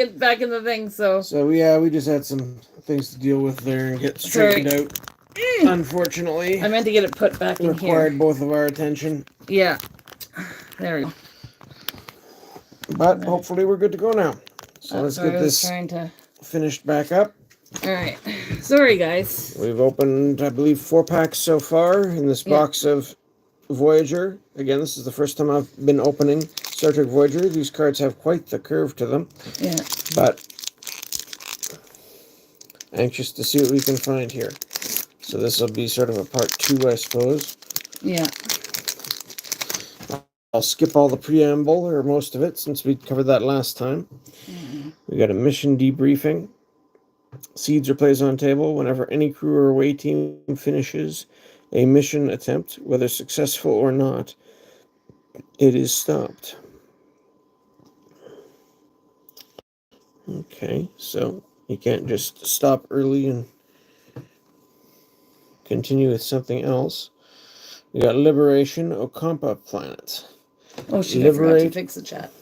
get back in the thing, so. So, yeah, we just had some things to deal with there and get straightened out. Unfortunately, I meant to get it put back in here. Required both of our attention. Yeah. There we go. But hopefully we're good to go now. So let's Sorry, get I was this trying to. finished back up. Alright. Sorry, guys. We've opened, I believe, 4 packs so far in this box of Voyager. Again, this is the first time I've been opening Star Trek Voyager. These cards have quite the curve to them. Yeah. But anxious to see what we can find here. So this will be sort of a part 2, I suppose. Yeah. I'll skip all the preamble, or most of it, since we covered that last time. We got a mission debriefing. Seeds are placed on table whenever any crew or away team finishes a mission attempt, whether successful or not. It is stopped. Okay, so you can't just stop early and continue with something else. We got Liberation Okampa Planet. Oh, shit, I forgot to fix the chat.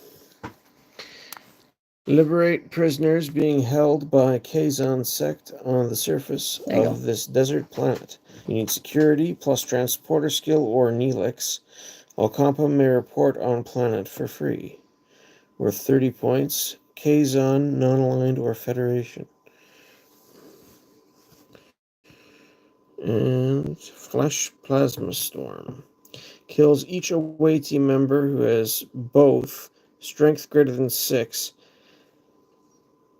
Liberate prisoners being held by Kazon sect on the surface of this desert planet. You need security plus transporter skill or Neelix. Okampa may report on planet for free. Worth 30 points. Kazon, non-aligned, or Federation. And Flesh Plasma Storm. Kills each away team member who has both strength greater than 6,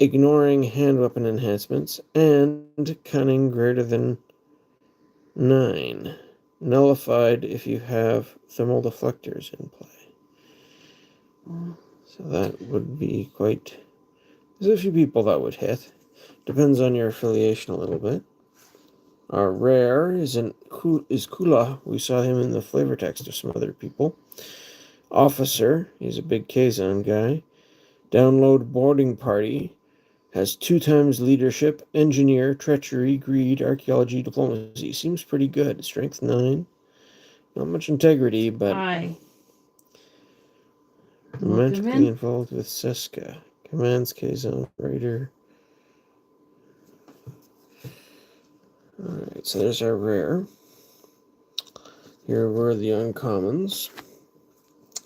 ignoring hand weapon enhancements, and cunning greater than 9. Nullified if you have thermal deflectors in play. So that would be quite... There's a few people that would hit. Depends on your affiliation a little bit. Our rare is Kula. We saw him in the flavor text of some other people. Officer, he's a big Kazon guy. Download boarding party. Has 2 times leadership, engineer, treachery, greed, archaeology, diplomacy. Seems pretty good. Strength 9. Not much integrity, but romantically involved with Seska. Commands Kazon Raider. Alright, so there's our rare. Here were the uncommons.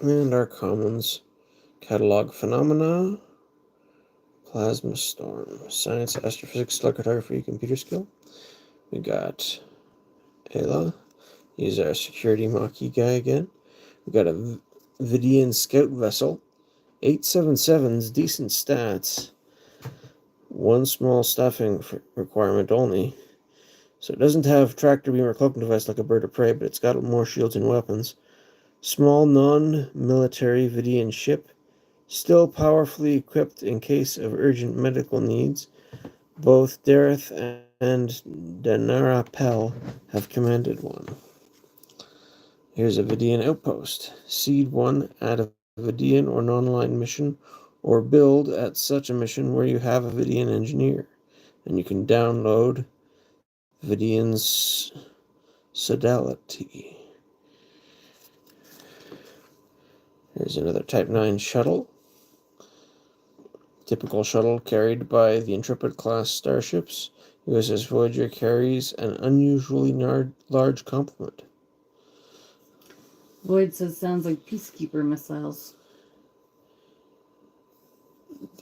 And our commons. Catalog Phenomena. Plasma Storm. Science, Astrophysics, Cartography, Computer Skill. We got Ayla. He's our security Maquis guy again. We got a Vidian Scout Vessel. 877's decent stats. 1 small stuffing requirement only. So it doesn't have tractor beam or cloaking device like a bird of prey, but it's got more shields and weapons. Small non-military Vidian ship. Still powerfully equipped in case of urgent medical needs. Both Dareth and Danara Pell have commanded one. Here's a Vidian outpost. Seed 1 at a Vidian or non-aligned mission, or build at such a mission where you have a Vidian engineer. And you can download Vidian's Sodality. Here's another Type 9 shuttle. Typical shuttle carried by the Intrepid-class starships. USS Voyager carries an unusually large complement. Lloyd says sounds like Peacekeeper missiles.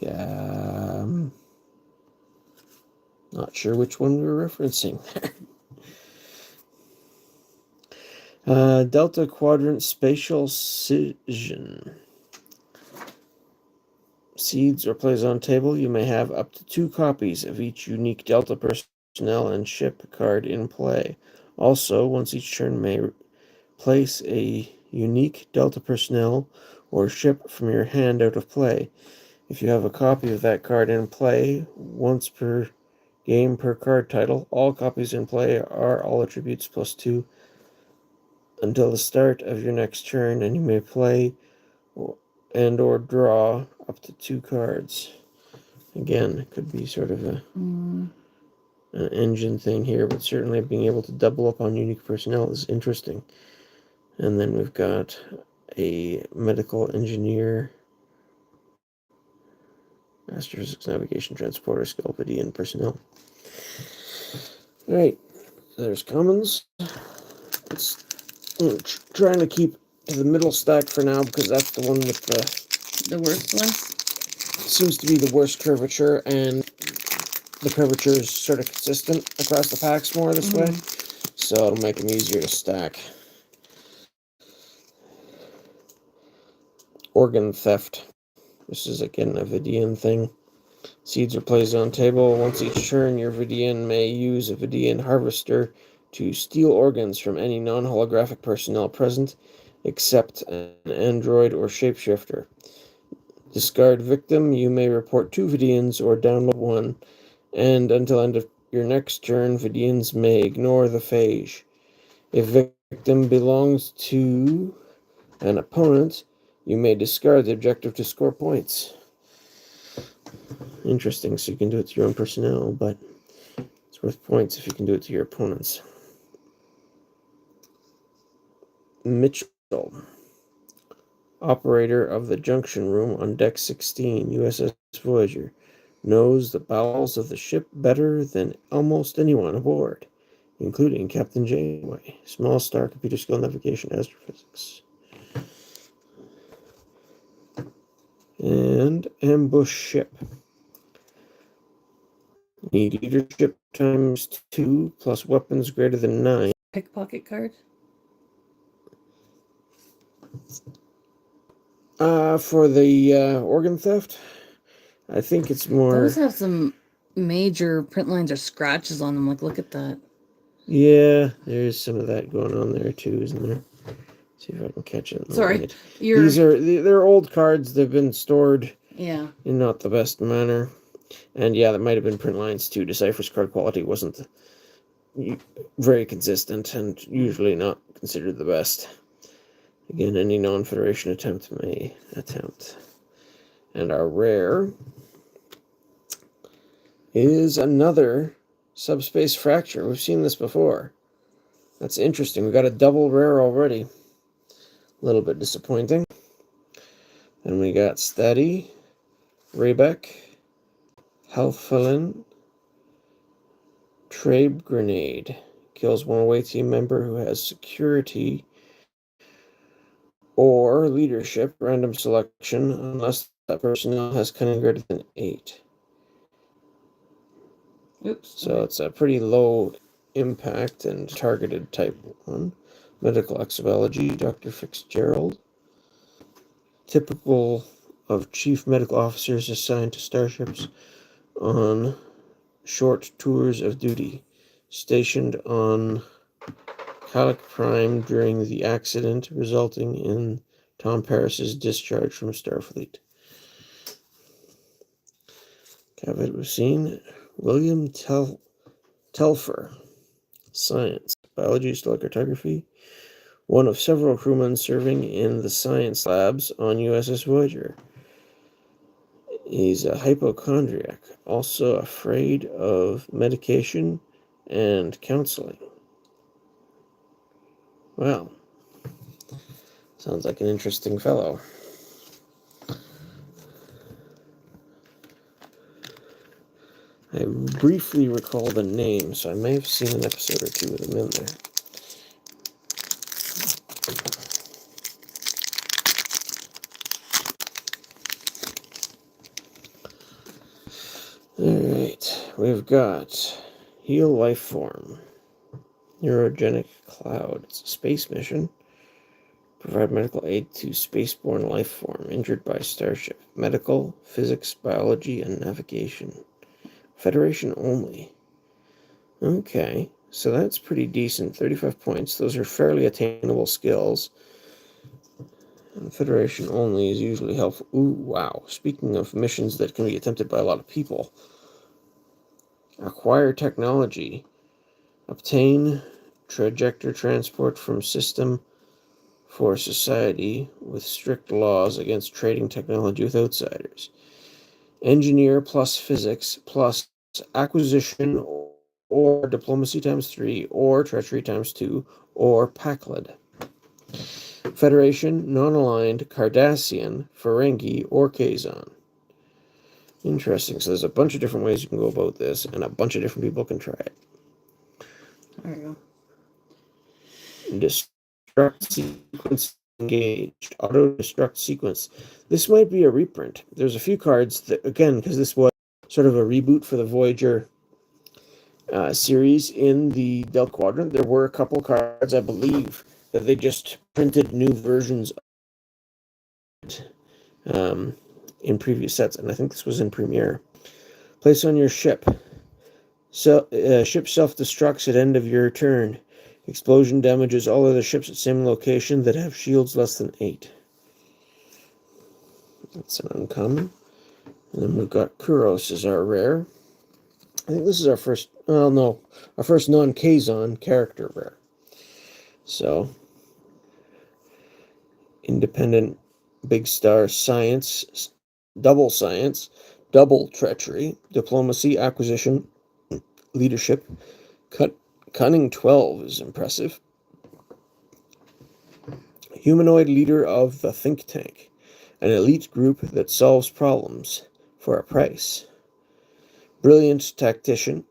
Yeah, not sure which one we were referencing. Delta Quadrant Spatial Scission. Seeds or plays on table. You may have up to 2 copies of each unique Delta personnel and ship card in play. Also, once each turn, may place a unique Delta personnel or ship from your hand out of play. If you have a copy of that card in play, once per game per card title, all copies in play are all attributes +2 until the start of your next turn, and you may play and or draw up to 2 cards. Again, it could be sort of an engine thing here, but certainly being able to double up on unique personnel is interesting. And then we've got a medical engineer Astrophysics Navigation Transporter Skill, Vidian personnel. Alright, there's commons. It's trying to keep to the middle stack for now because that's the one with the worst one. Seems to be the worst curvature, and the curvature is sort of consistent across the packs more this way, so it'll make them easier to stack. Organ theft. This is again a Vidian thing. Seeds are placed on table. Once each turn, your Vidian may use a Vidian harvester to steal organs from any non-holographic personnel present, except an android or shapeshifter. Discard victim, you may report 2 Vidians or download 1, and until end of your next turn, Vidians may ignore the phage. If victim belongs to an opponent, you may discard the objective to score points. Interesting, so you can do it to your own personnel, but it's worth points if you can do it to your opponents. Mitchell, operator of the junction room on Deck 16, USS Voyager, knows the bowels of the ship better than almost anyone aboard, including Captain Janeway. Small star, computer skill, navigation, astrophysics. And ambush ship. Need leadership times 2 plus weapons greater than 9. Pickpocket card? For the organ theft, I think it's more... Those have some major print lines or scratches on them. Like, look at that. Yeah, there's some of that going on there too, isn't there? See if I can catch it. Sorry. They're old cards. They've been stored in not the best manner. And yeah, that might have been print lines too. Decipher's card quality wasn't very consistent and usually not considered the best. Again, any non-Federation attempt may attempt. And our rare is another subspace fracture. We've seen this before. That's interesting. We got a double rare already. A little bit disappointing. And we got Steady, Raybeck, Halfalin, Trabe Grenade. Kills one away team member who has security or leadership, random selection, unless that personnel has cunning greater than 8. Oops. So it's a pretty low impact and targeted type one. Medical exobiology, Dr. Fitzgerald. Typical of chief medical officers assigned to starships on short tours of duty, stationed on Calic Prime during the accident resulting in Tom Paris's discharge from Starfleet. Caveat was seen. William Telfer, science, biology, stellar cartography, one of several crewmen serving in the science labs on USS Voyager. He's a hypochondriac, also afraid of medication and counseling. Well, sounds like an interesting fellow. I briefly recall the name, so I may have seen an episode or 2 with him in there. Alright, we've got Heal Life Form. Neurogenic Cloud. It's a space mission. Provide medical aid to spaceborne life form injured by starship. Medical, physics, biology, and navigation. Federation only. Okay, so that's pretty decent. 35 points. Those are fairly attainable skills. And Federation only is usually helpful. Ooh, wow. Speaking of missions that can be attempted by a lot of people. Acquire technology. Obtain trajector transport from system for society with strict laws against trading technology with outsiders. Engineer plus physics plus acquisition or diplomacy times 3 or treachery times 2 or Paclid. Federation, non-aligned, Cardassian, Ferengi, or Kazon. Interesting. So there's a bunch of different ways you can go about this, and a bunch of different people can try it. There you go. Destruct sequence engaged. Auto destruct sequence. This might be a reprint. There's a few cards that, again, because this was sort of a reboot for the Voyager series in the Delta Quadrant, there were a couple cards, I believe, that they just printed new versions of in previous sets, and I think this was in Premiere. Place on your ship. Ship self-destructs at end of your turn. Explosion damages all other ships at same location that have shields less than 8. That's an uncommon. And then we've got Kuros as our rare. I think this is our first, our first non-Kazon character rare. So, independent, big star, science, double treachery, diplomacy, acquisition, leadership. Cunning 12 is impressive. Humanoid leader of the think tank, an elite group that solves problems for a price. Brilliant tactician,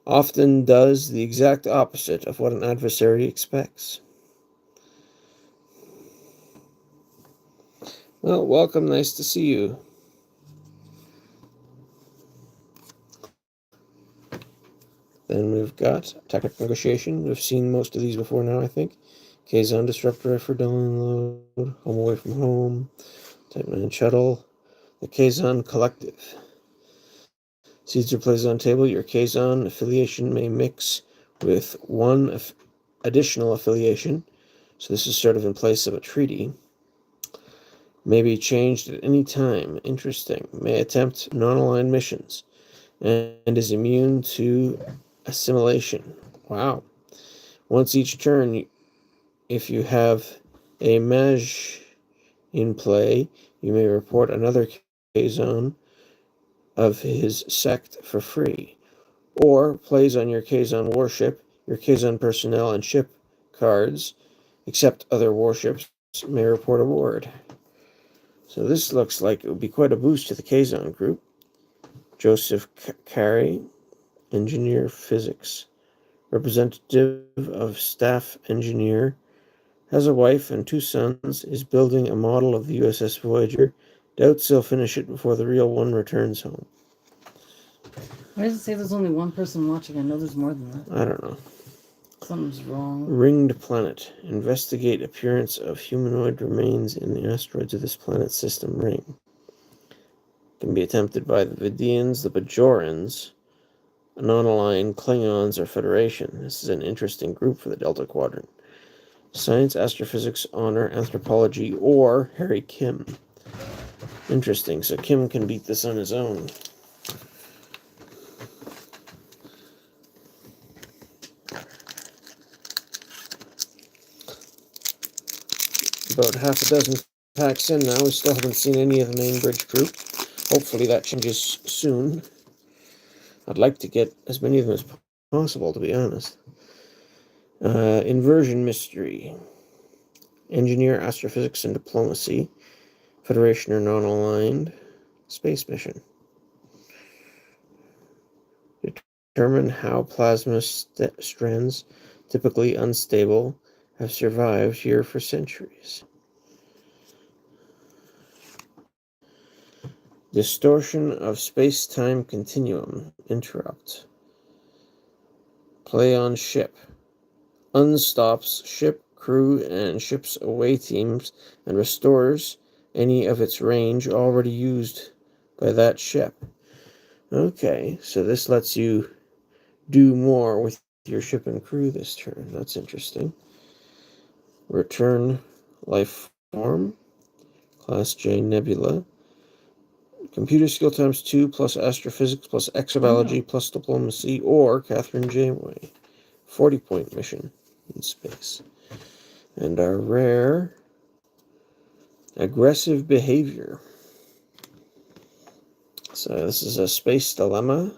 often does the exact opposite of what an adversary expects. Well, welcome, nice to see you. Then we've got Tactical Negotiation. We've seen most of these before now, I think. Kazon Disruptor for download. Home Away from Home. Type 9 Shuttle. The Kazon Collective. Seeds are placed on table. Your Kazon affiliation may mix with one additional affiliation. So this is sort of in place of a treaty. May be changed at any time. Interesting. May attempt non-aligned missions. And is immune to assimilation. Wow. Once each turn, if you have a mage in play, you may report another Kazon of his sect for free. Or plays on your Kazon warship, your Kazon personnel and ship cards, except other warships, may report a ward. So this looks like it would be quite a boost to the Kazon group. Joseph Carey, Engineer Physics. Representative of Staff Engineer. Has a wife and 2 sons. Is building a model of the USS Voyager. Doubts he'll finish it before the real one returns home. Why does it say there's only one person watching? I know there's more than that. I don't know. Something's wrong. Ringed planet. Investigate appearance of humanoid remains in the asteroids of this planet's system ring. Can be attempted by the Vidians, the Bajorans, non-aligned Klingons, or Federation. This is an interesting group for the Delta Quadrant. Science, astrophysics, honor, anthropology, or Harry Kim. Interesting. So Kim can beat this on his own. About half a dozen packs in now. We still haven't seen any of the main bridge group. Hopefully that changes soon. I'd like to get as many of them as possible, to be honest. Inversion Mystery. Engineer, Astrophysics, and Diplomacy. Federation or non-aligned. Space Mission. Determine how plasma strands, typically unstable, have survived here for centuries. Distortion of space-time continuum. Interrupt. Play on ship. Unstops ship, crew, and ship's away teams and restores any of its range already used by that ship. Okay, so this lets you do more with your ship and crew this turn. That's interesting. Return life form. Class J Nebula. Computer skill times 2 plus astrophysics plus exobiology plus diplomacy, or Catherine Janeway. 40-point mission in space. And our rare, aggressive behavior. So this is a space dilemma.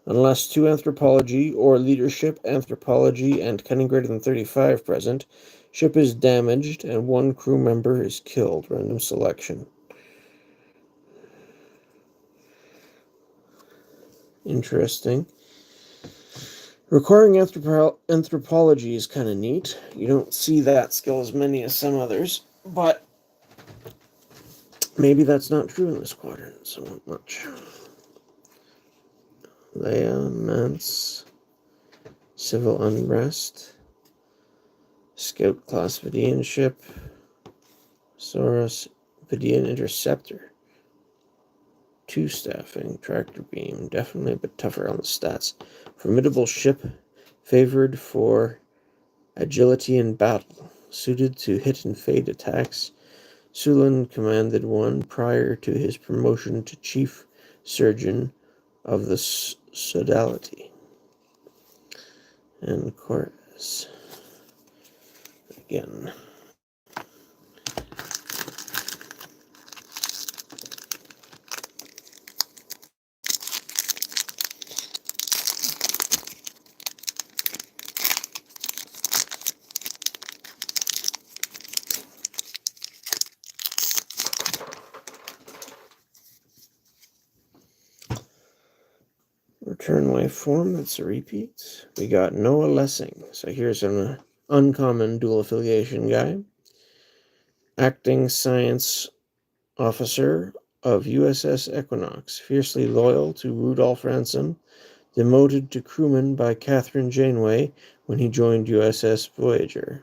Unless 2 anthropology or leadership, anthropology, and cunning greater than 35 present, ship is damaged and 1 crew member is killed. Random selection. Interesting. Requiring anthropology is kind of neat. You don't see that skill as many as some others, but maybe that's not true in this quadrant so much. Leia, Mance, Civil Unrest, Scout Class Vidian Ship, Soros, Vidian Interceptor, 2 staffing, Tractor Beam, definitely a bit tougher on the stats. Formidable ship, favored for agility in battle, suited to hit and fade attacks. Sulan commanded one prior to his promotion to Chief Surgeon of the Sodality. And Chorus. Again. Return waveform, that's a repeat. We got Noah Lessing. So here's an uncommon dual affiliation guy. Acting Science Officer of USS Equinox, fiercely loyal to Rudolph Ransom, demoted to crewman by Catherine Janeway when he joined USS Voyager.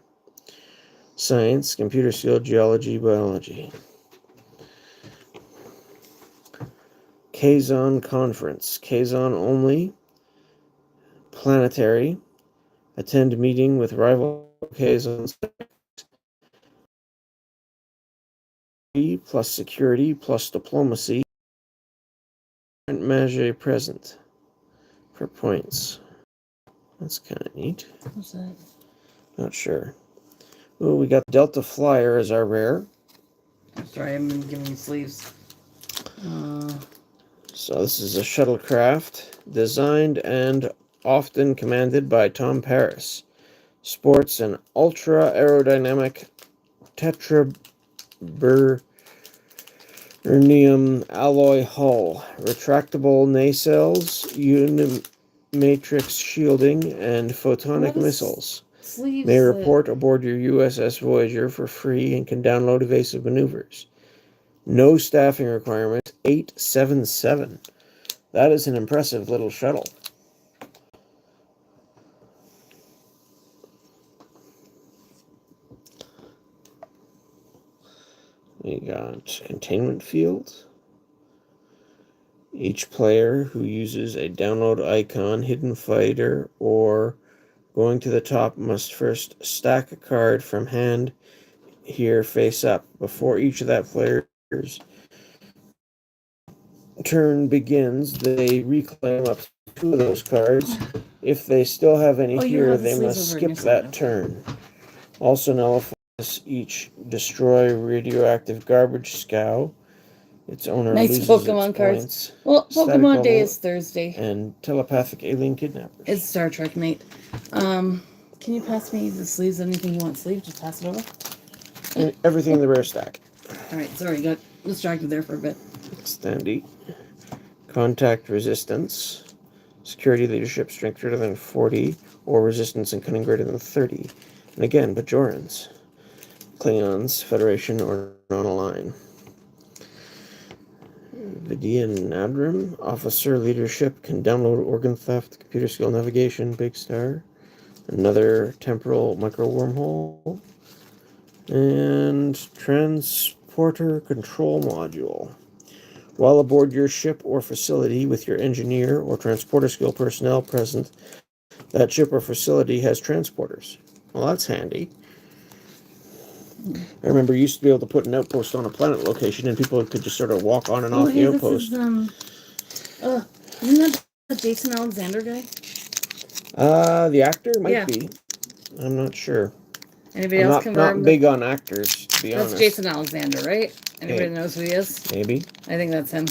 Science, computer skill, geology, biology. Kazon Conference. Kazon only. Planetary. Attend meeting with rival Kazons. Plus security plus diplomacy. Mage present. For points. That's kind of neat. What's that? Not sure. Oh, we got Delta Flyer as our rare. Sorry, I've been giving you sleeves. So this is a shuttlecraft designed and often commanded by Tom Paris. Sports an ultra-aerodynamic tetraburnium alloy hull, retractable nacelles, unimatrix shielding, and photonic missiles. May report aboard your USS Voyager for free and can download evasive maneuvers. No staffing requirement. 877. That is an impressive little shuttle. We got containment field. Each player who uses a download icon, hidden fighter, or going to the top must first stack a card from hand here face up. Before each of that player's turn begins, they reclaim up to 2 of those cards. If they still have any here, they must skip that turn. Also nullifies each destroy radioactive garbage scow. Its owner loses Pokemon its cards. Points. Well, Pokemon Day is Thursday. And telepathic alien kidnappers. It's Star Trek, mate. Can you pass me the sleeves? Anything you want sleeved, just pass it over. And everything in the rare stack. Alright, sorry, got distracted there for a bit. Standy. Contact resistance. Security, leadership, strength greater than 40, or resistance and cunning greater than 30. And again, Bajorans, Klingons, Federation, or non-aligned. Vidian Nadrim, officer, leadership, can download organ theft, computer skill, navigation, Big Star. Another temporal micro wormhole. And transporter control module. While aboard your ship or facility with your engineer or transporter skill personnel present, that ship or facility has transporters. Well, that's handy. I remember you used to be able to put an outpost on a planet location and people could just sort of walk on and off the outpost. Isn't that the Jason Alexander guy? The actor might be. I'm not sure. Anybody else confirm? Not big on actors, to be honest. That's Jason Alexander, right? Anybody knows who he is? Maybe. I think that's him.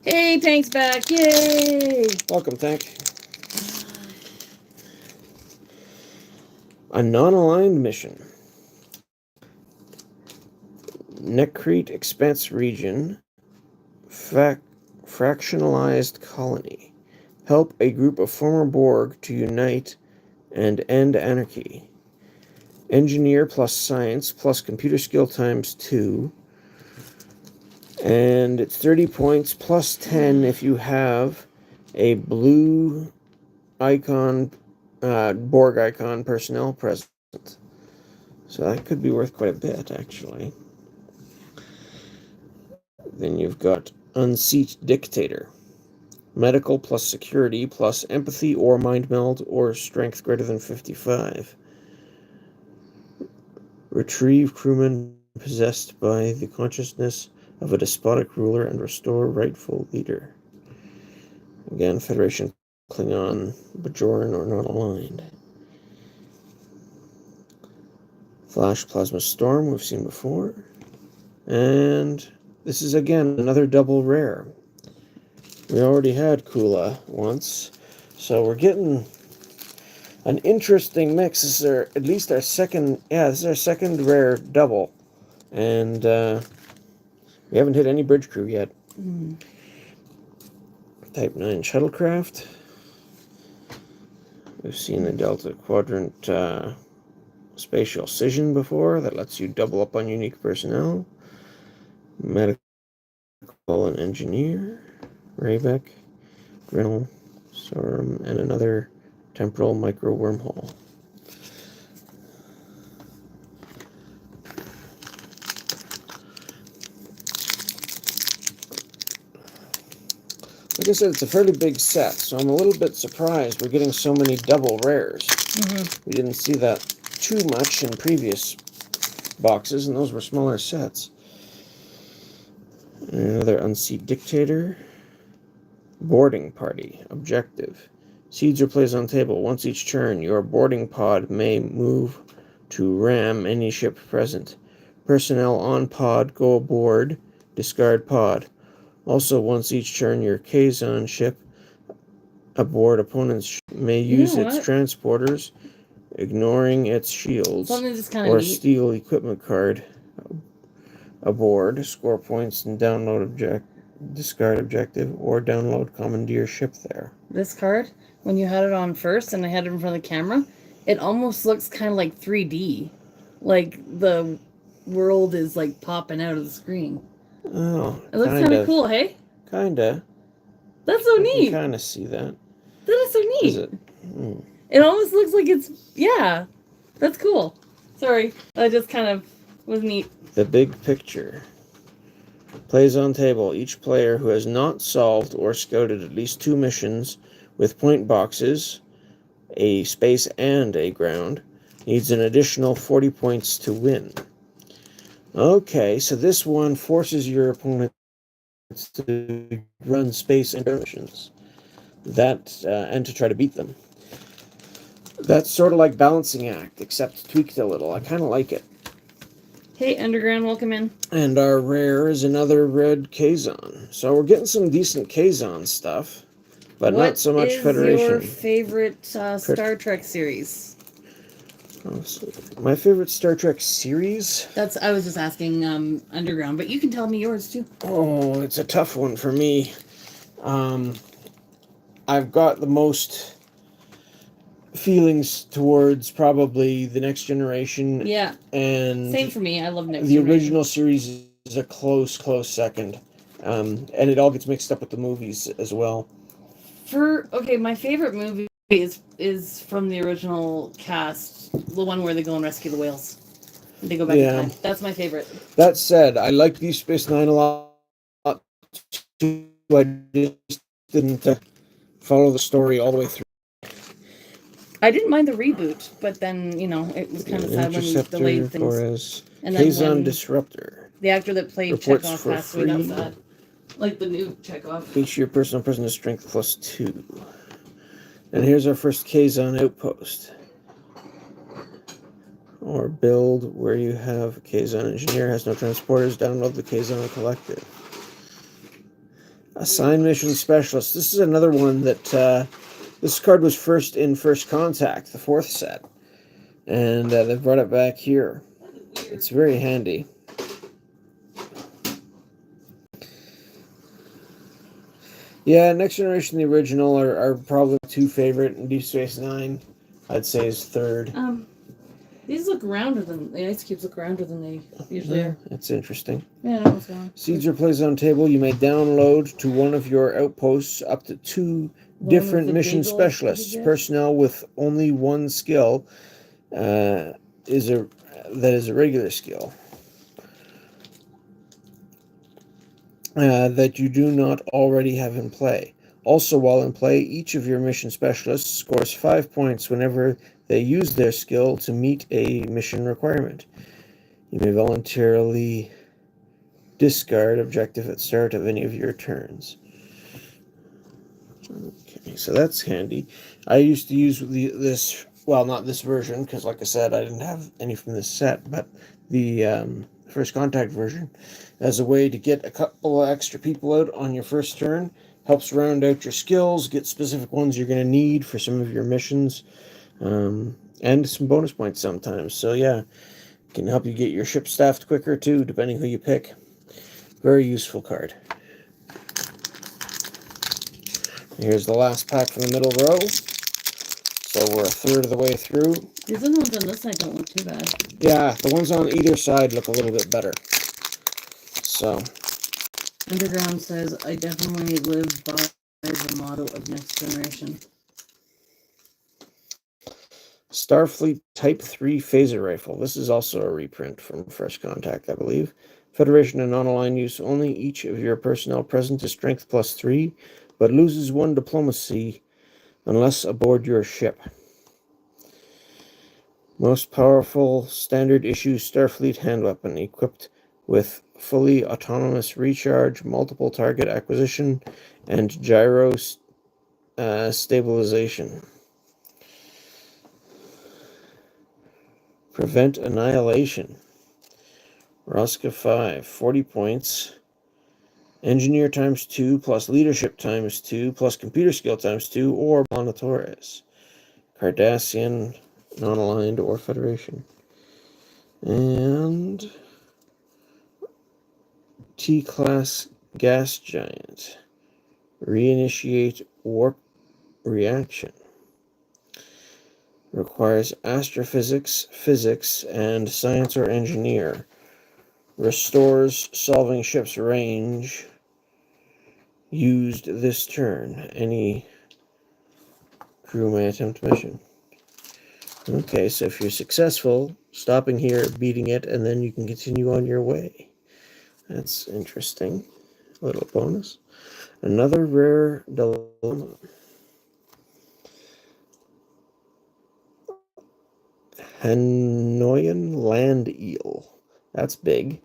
Hey, Tank's back! Yay! Welcome, Tank. A non-aligned mission. Necrete Expanse Region. Fractionalized Colony. Help a group of former Borg to unite and end anarchy. Engineer plus science plus computer skill times 2. And it's 30 points plus 10 if you have a blue icon, Borg icon personnel present. So that could be worth quite a bit, actually. Then you've got Unseat Dictator. Medical plus security plus empathy or mind meld or strength greater than 55. Retrieve crewmen possessed by the consciousness of a despotic ruler and restore rightful leader. Again, Federation Klingon, Bajoran, or not aligned. Flash Plasma Storm, we've seen before. And this is, again, another double rare. We already had Kula once, so we're getting an interesting mix. This is at least our second, this is our second rare double. And we haven't hit any bridge crew yet. Type 9 shuttlecraft. We've seen the Delta Quadrant spatial scission before. That lets you double up on unique personnel. Medical and engineer. Raybeck, Grinnell, Storm, and another temporal micro wormhole. Like I said, it's a fairly big set, so I'm a little bit surprised we're getting so many double rares. We didn't see that too much in previous boxes, and those were smaller sets. Another Unseat Dictator. Boarding Party. Objective. Seeds are placed on table. Once each turn, your boarding pod may move to ram any ship present. Personnel on pod go aboard. Discard pod. Also, once each turn, your Kazon ship aboard opponent's ship may use its transporters, ignoring its shields, or steal equipment card aboard, score points, and download discard objective, or download commandeer ship there. This card, when you had it on first and I had it in front of the camera, it almost looks kind of like 3D. Like the world is like popping out of the screen. Oh, it looks kind of cool, hey? Kinda. That's so neat. You kind of see that. That is so neat. Is it? It almost looks like it's, that's cool. Sorry, that just kind of was neat. The big picture. Plays on table. Each player who has not solved or scouted at least 2 missions with point boxes, a space and a ground, needs an additional 40 points to win. Okay, so this one forces your opponent to run space and missions. And to try to beat them. That's sort of like Balancing Act, except tweaked a little. I kind of like it. Hey, Underground, welcome in. And our rare is another red Kazon. So we're getting some decent Kazon stuff, but not so much Federation. What is your favorite Star Trek series? My favorite Star Trek series? I was just asking Underground, but you can tell me yours too. Oh, it's a tough one for me. I've got the most feelings towards probably the Next Generation. Yeah. And same for me. I love Next Generation. The original series is a close second. And it all gets mixed up with the movies as well. My favorite movie is from the original cast, the one where they go and rescue the whales. They go back in time. That's my favorite. That said, I like Deep Space Nine a lot too. I just didn't follow the story all the way through. I didn't mind the reboot, but then, it was kind of sad when we delayed things. And then Kazon Disruptor. The actor that played Chekhov passed away, that was sad. Like the new Chekhov. Each your personal prisoner strength +2. And here's our first Kazon outpost. Or build where you have Kazon Engineer, has no transporters, download the Kazon Collective. Assign Mission Specialist. This is another one that, this card was first in First Contact, the 4th set. And they've brought it back here. It's very handy. Yeah, Next Generation and the original are probably two favorite, and Deep Space Nine, I'd say, is third. These look rounder than the ice cubes look rounder than they usually are. It's interesting. Yeah, I know what's going on. Seeds are placed on table. You may download to one of your outposts up to two different mission specialists. Personnel with only one skill is a regular skill that you do not already have in play. Also, while in play, each of your mission specialists scores 5 points whenever they use their skill to meet a mission requirement. You may voluntarily discard objective at start of any of your turns. Okay, so that's handy. I used to use this, well, not this version, because like I said, I didn't have any from this set, but the First Contact version as a way to get a couple of extra people out on your first turn. Helps round out your skills, get specific ones you're going to need for some of your missions, and some bonus points sometimes. So yeah, can help you get your ship staffed quicker too, depending who you pick. Very useful card. Here's the last pack from the middle row. So we're a third of the way through. These other ones on this side don't look too bad. Yeah, the ones on either side look a little bit better. So. Underground says, I definitely live by the motto of Next Generation. Starfleet Type 3 Phaser Rifle. This is also a reprint from First Contact, I believe. Federation and non-aligned use only. Each of your personnel present is strength +3, but loses 1 diplomacy unless aboard your ship. Most powerful standard issue Starfleet hand weapon, equipped with fully autonomous recharge, multiple target acquisition, and gyro stabilization. Prevent annihilation. Rosca 5, 40 points. Engineer ×2 plus leadership ×2 plus computer skill ×2 or Monitores. Cardassian, non-aligned, or Federation. And T-class gas giant. Reinitiate warp reaction. Requires astrophysics, physics, and science or engineer. Restores solving ship's range used this turn. Any crew may attempt mission. Okay, so if you're successful, stopping here, beating it, and then you can continue on your way. That's interesting. A little bonus. Another rare dilemma. Hanoian land eel. That's big.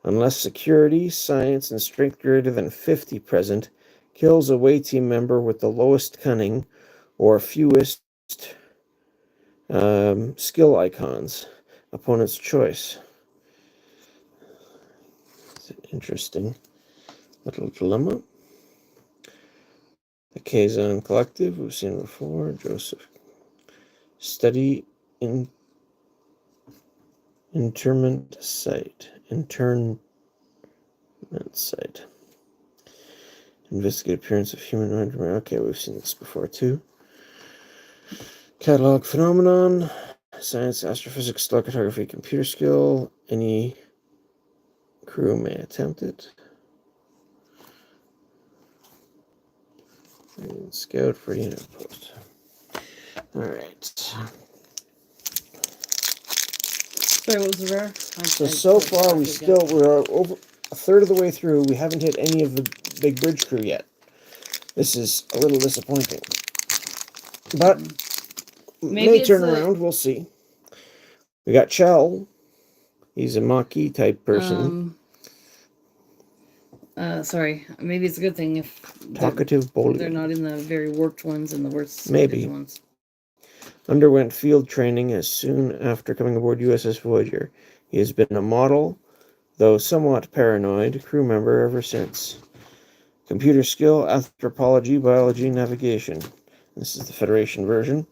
Unless security, science, and strength greater than 50 present, kills a away team member with the lowest cunning or fewest skill icons. Opponent's choice. It's an interesting little dilemma. The K-Zone Collective, we've seen before. Joseph. Study interment site. Investigate appearance of humanoid. Okay, we've seen this before too. Catalog phenomenon. Science, astrophysics, star cartography, computer skill. Any crew may attempt it. And scout for unit post. Alright. Sorry, what was the rare? So far we're over a third of the way through. We haven't hit any of the big bridge crew yet. This is a little disappointing. But may turn around, we'll see. We got Chell. He's a Maquis type person. Sorry, maybe it's a good thing if Talkative they're not in the very warped ones and the worst ones. Underwent field training as soon after coming aboard USS Voyager. He has been a model, though somewhat paranoid, crew member ever since. Computer skill, anthropology, biology, navigation. This is the Federation version.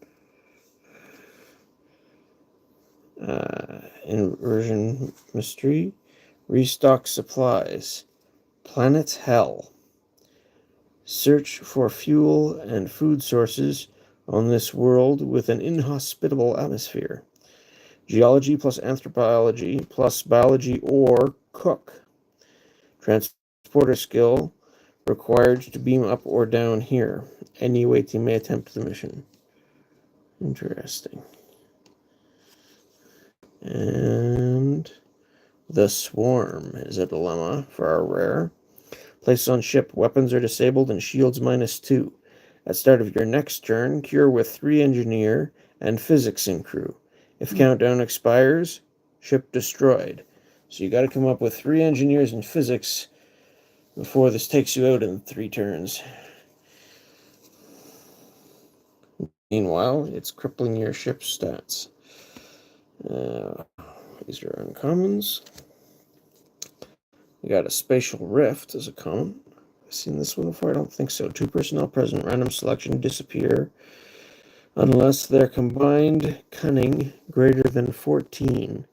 Inversion mystery. Restock supplies. Planet Hell. Search for fuel and food sources on this world with an inhospitable atmosphere. Geology plus anthropology plus biology or cook. Transporter skill required to beam up or down here. Any waiting may attempt the mission. Interesting. And the Swarm is a dilemma for our rare. Placed on ship, weapons are disabled and shields -2. At start of your next turn, cure with 3 engineer and physics in crew. If countdown expires, ship destroyed. So you got to come up with 3 engineers and physics before this takes you out in 3 turns. Meanwhile, it's crippling your ship's stats. These are uncommons. We got a Spatial Rift as a common. I've seen this one before? I don't think so. 2 personnel present. Random selection disappear unless their combined cunning greater than 14.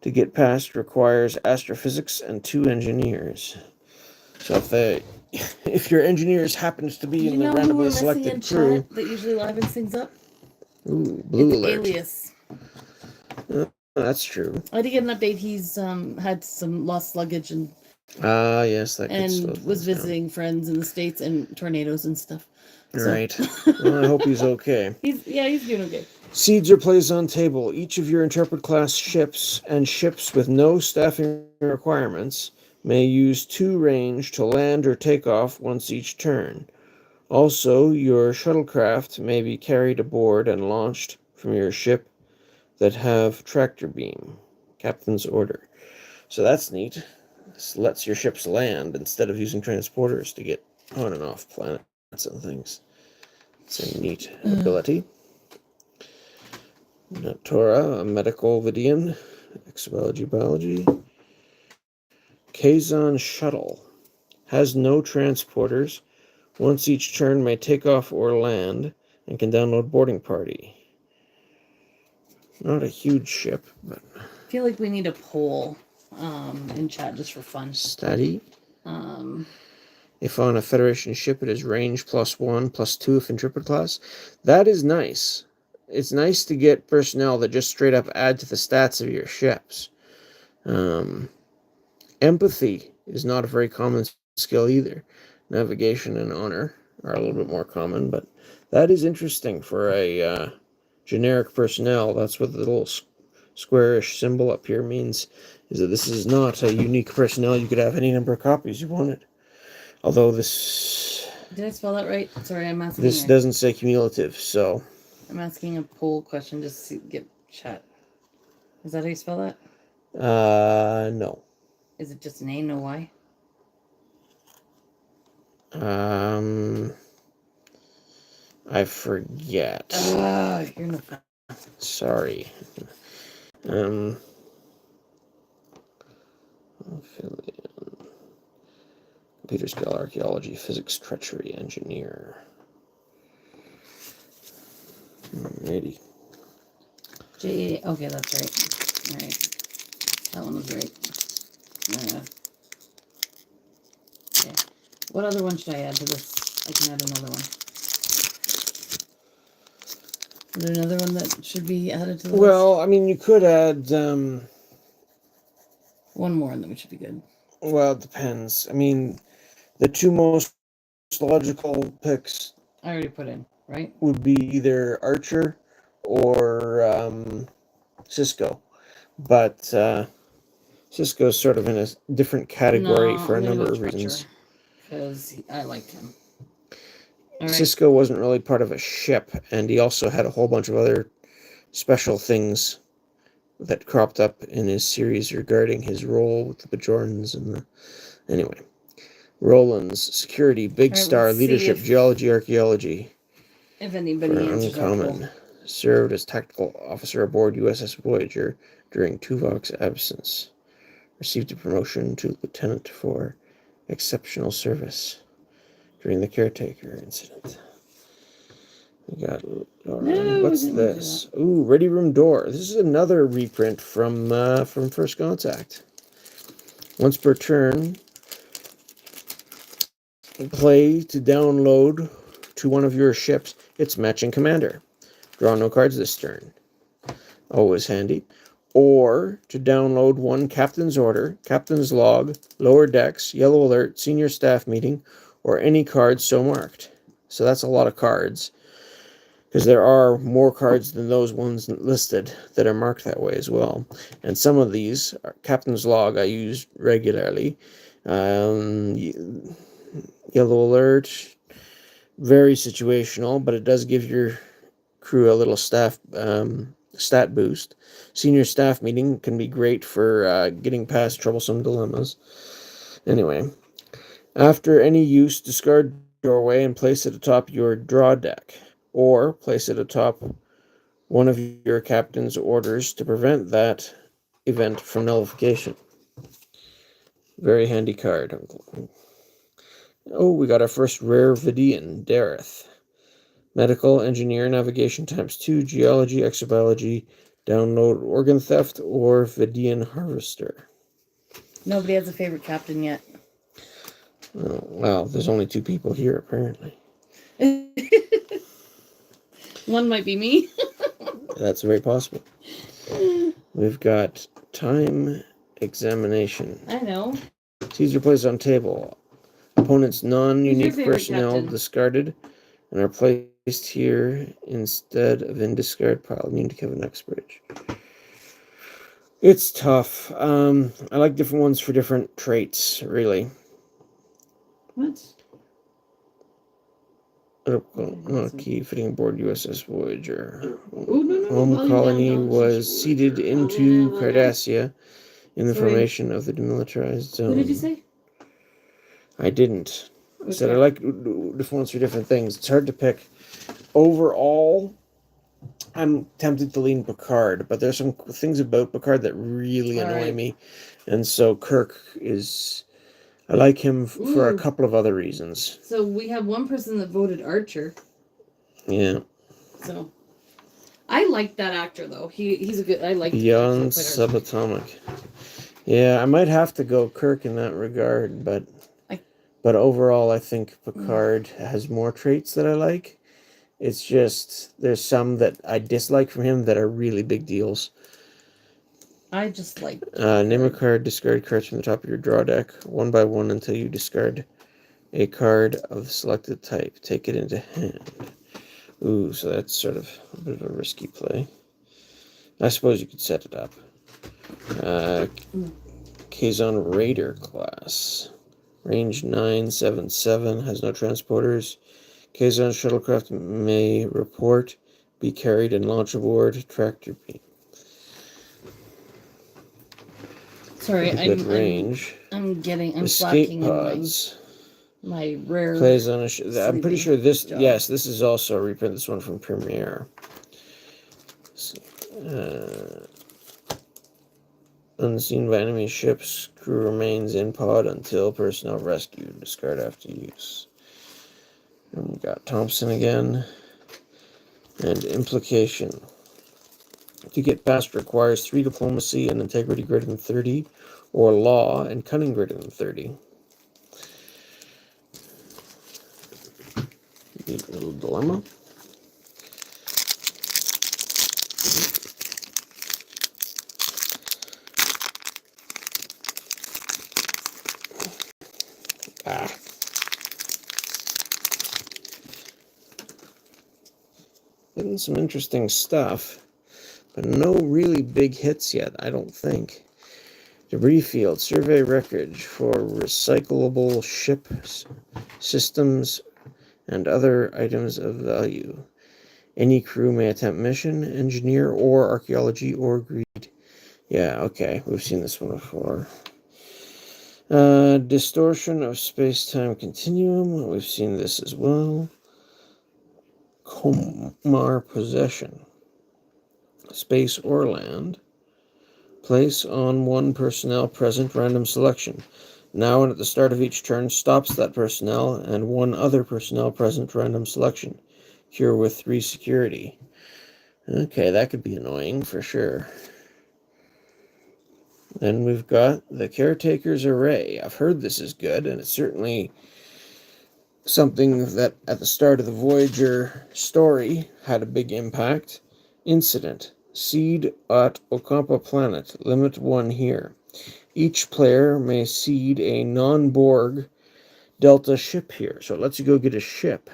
To get past requires astrophysics and 2 engineers. So if your engineers happens to be in the randomly selected crew, that usually livens things up. Ooh, blue it's alert. Alias. That's true. I did get an update. He's had some lost luggage and yes, that was visiting friends in the States and tornadoes and stuff. Right. Well, I hope he's okay. He's doing okay. Seeds are placed on table. Each of your Interpret class ships and ships with no staffing requirements may use 2 range to land or take off once each turn. Also, your shuttlecraft may be carried aboard and launched from your ship that have tractor beam. Captain's order. So that's neat. This lets your ships land instead of using transporters to get on and off planets and things. It's a neat ability. Natora, a medical Vidian. Exobiology, biology. Kazon Shuttle. Has no transporters. Once each turn may take off or land and can download boarding party. Not a huge ship, but I feel like we need a poll in chat just for fun. Steady. If on a Federation ship, it is range +1, +2 if Interpret class. That is nice. It's nice to get personnel that just straight up add to the stats of your ships. Empathy is not a very common skill either. Navigation and honor are a little bit more common, but that is interesting for a generic personnel. That's what the little squarish symbol up here means, is that this is not a unique personnel. You could have any number of copies you wanted. Although this... Did I spell that right? Sorry, I'm asking. This doesn't say cumulative, so... I'm asking a poll question just to get chat. Is that how you spell that? No. Is it just an A, no Y? I forget. You're no fun. Sorry. Computer skill, archaeology, physics, treachery, engineer. Alrighty. Okay, that's right. Alright. That one was right. Okay. What other one should I add to this? I can add another one. Is there another one that should be added to the list? Well, I mean, you could add... one more and then we should be good. Well, it depends. I mean, the 2 most logical picks... I already put in, right? Would be either Archer or Cisco. But Cisco's sort of in a different category for a number of reasons. Because I liked him. All right. Cisco wasn't really part of a ship, and he also had a whole bunch of other special things that cropped up in his series regarding his role with the Bajorans and the... Anyway. Roland's security, Big Star, leadership, geology, archaeology. If anybody answers uncommon. Served as tactical officer aboard USS Voyager during Tuvok's absence. Received a promotion to lieutenant for exceptional service during the caretaker incident. We got... what's this? Ooh, Ready Room Door. This is another reprint from First Contact. Once per turn, play to download to one of your ships its matching commander. Draw no cards this turn. Always handy. Or to download one captain's order, captain's log, lower decks, yellow alert, senior staff meeting, or any card so marked. So that's a lot of cards, because there are more cards than those ones listed that are marked that way as well. And some of these, captain's log I use regularly. Yellow alert, very situational, but it does give your crew a little staff stat boost. Senior staff meeting can be great for getting past troublesome dilemmas. Anyway, after any use, discard doorway and place it atop your draw deck, or place it atop one of your captain's orders to prevent that event from nullification. Very handy card. Oh, we got our first rare Vidian, Dareth. Medical, engineer, navigation ×2, geology, exobiology, download organ theft, or Vidian harvester. Nobody has a favorite captain yet. Oh, well, there's only 2 people here, apparently. One might be me. That's very possible. We've got time examination. I know. Seize your place on table. Opponent's non-unique favorite personnel captain? discarded and are placed here instead of in discard pile. Immune to Kevin Exbridge. It's tough. I like different ones for different traits, really. What? Key fitting aboard USS Voyager. Oh, no. Home colony was seeded into Cardassia in the formation of the demilitarized zone. What did you say? I didn't. I said I like different ones for different things. It's hard to pick. Overall, I'm tempted to lean Picard, but there's some things about Picard that really annoy me. And so Kirk is... I like him for a couple of other reasons. So we have one person that voted Archer. Yeah. So I like that actor though. He's a good. I like Beyond Subatomic. Yeah, I might have to go Kirk in that regard, but overall I think Picard has more traits that I like. It's just there's some that I dislike from him that are really big deals. I just like... name a card, discard cards from the top of your draw deck, one by one until you discard a card of the selected type. Take it into hand. Ooh, so that's sort of a bit of a risky play. I suppose you could set it up. Kazon Raider class. Range 977, has no transporters. Kazon shuttlecraft may report, be carried and launch aboard tractor beam. Sorry, range. I'm Escape slacking pods. in my rare... Plays on I'm pretty sure this... job. Yes, this is also a reprint. This one from Premiere. Unseen by enemy ships. Crew remains in pod until personnel rescued. Discard after use. And we got Thompson again. And Implication. To get past requires 3 diplomacy and integrity greater than 30, or law and cunning greater than 30. Neat little dilemma. Getting some interesting stuff. But no really big hits yet, I don't think. Debris field. Survey wreckage for recyclable ship systems and other items of value. Any crew may attempt mission, engineer, or archaeology, or greed. Yeah, okay. We've seen this one before. Distortion of space-time continuum. We've seen this as well. Komar possession. Space or land. Place on one personnel present random selection. Now and at the start of each turn stops that personnel and one other personnel present random selection. Cure with 3 security. Okay, that could be annoying for sure. Then we've got the Caretaker's Array. I've heard this is good, and it certainly something that at the start of the Voyager story had a big impact. Incident. Seed at Ocampa Planet. Limit 1 here. Each player may seed a non-Borg Delta ship here. So it lets you go get a ship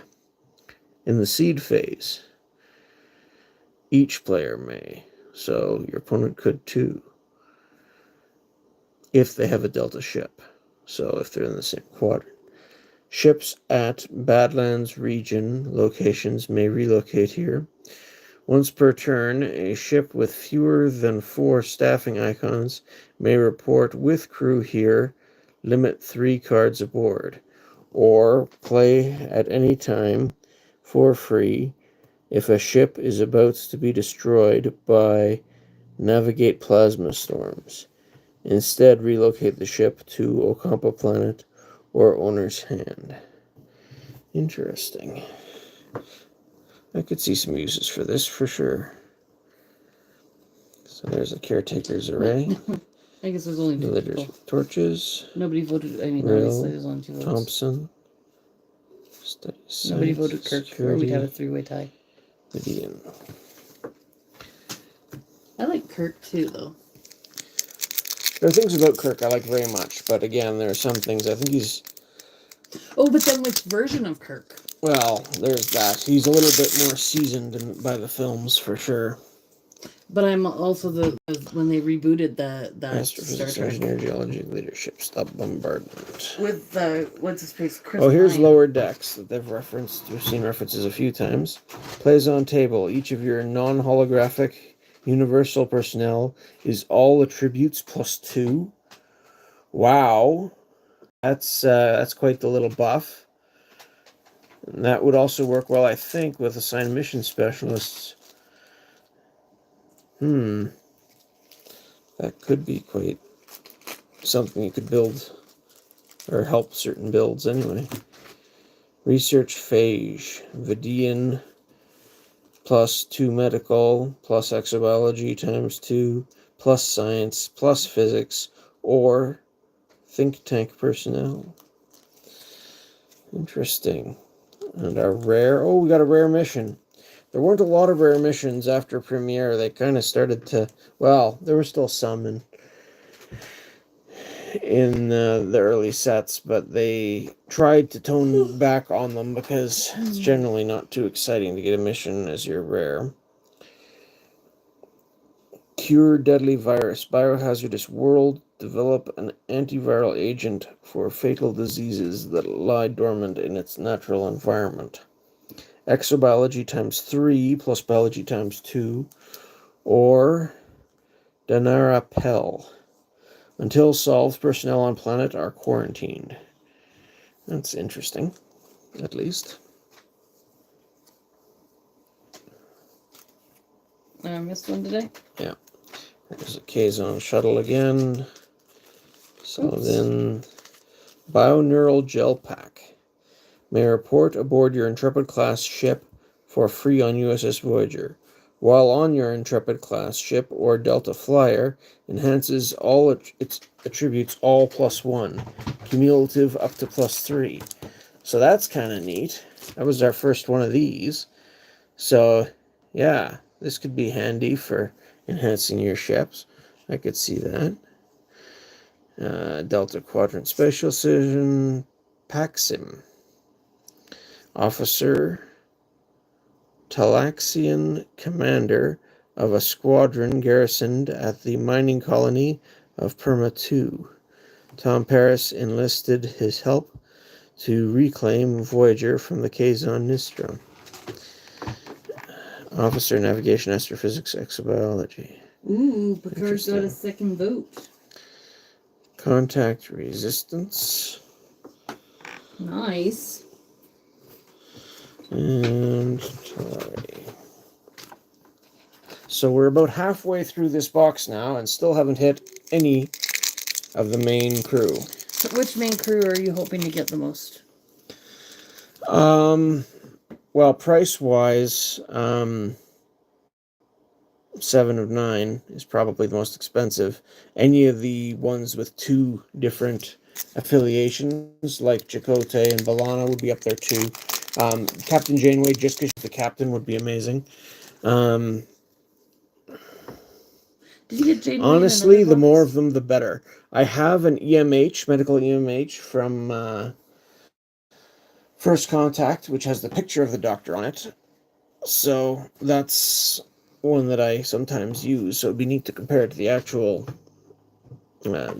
in the seed phase. Each player may. So your opponent could too, if they have a Delta ship. So if they're in the same quadrant. Ships at Badlands region locations may relocate here. Once per turn, a ship with fewer than 4 staffing icons may report with crew here. Limit 3 cards aboard. Or play at any time for free if a ship is about to be destroyed by navigate plasma storms. Instead, relocate the ship to Ocampa Planet or owner's hand. Interesting. I could see some uses for this for sure. So there's a caretaker's array. I guess there's only 2 Villagers people. with torches. Nobody voted. I mean, Rill, obviously there's only 2 votes. Thompson. Study site, Nobody voted Kirk, security, or we'd have a 3-way tie. Gideon. I like Kirk too, though. There are things about Kirk I like very much, but again, there are some things I think he's... Oh, but then which version of Kirk? Well, there's that. He's a little bit more seasoned by the films, for sure. But I'm also when they rebooted that Star Astrophysics, Trek engineer, geology, leadership, stop bombardment. with what's his face? Chris Oh, here's Pine. Lower Decks that they've referenced. We've seen references a few times. Plays on table. Each of your non-holographic universal personnel is all attributes plus 2. Wow, that's quite the little buff. And that would also work well, I think, with assigned mission specialists. That could be quite something you could build or help certain builds anyway. Research phage. Vidian plus 2 medical plus exobiology times 2 plus science plus physics or think tank personnel. Interesting. And our rare... Oh, we got a rare mission. There weren't a lot of rare missions after Premiere. They kind of started to... Well, there were still some in the early sets, but they tried to tone back on them because it's generally not too exciting to get a mission as your rare. Cure deadly virus. Biohazardous world. Develop an antiviral agent for fatal diseases that lie dormant in its natural environment. Exobiology times 3 plus biology times 2. Or Danara Pell. Until solved, personnel on planet are quarantined. That's interesting, at least. I missed one today. Yeah. There's a K-Zone shuttle again. So then, Bioneural Gel Pack. May report aboard your Intrepid-class ship for free on USS Voyager. While on your Intrepid-class ship or Delta Flyer, enhances all its attributes all plus 1. Cumulative up to plus 3. So that's kind of neat. That was our first one of these. So, yeah, this could be handy for enhancing your ships. I could see that. Delta Quadrant Spatial Decision, Paxim. Officer, Talaxian commander of a squadron garrisoned at the mining colony of Perma 2. Tom Paris enlisted his help to reclaim Voyager from the Kazon Nistron. Officer, navigation, astrophysics, exobiology. Ooh, Picard got a second vote. Contact resistance. Nice. And Talari. So we're about halfway through this box now and still haven't hit any of the main crew. So which main crew are you hoping to get the most? Well, price-wise, 7 of 9 is probably the most expensive. Any of the ones with 2 different affiliations like Chakotay and B'Elanna would be up there too. Captain Janeway, just because she's the captain, would be amazing. Did you get Janeway? Honestly, the more of them, the better. I have an EMH, medical EMH from First Contact, which has the picture of the doctor on it. So that's one that I sometimes use. So it'd be neat to compare it to the actual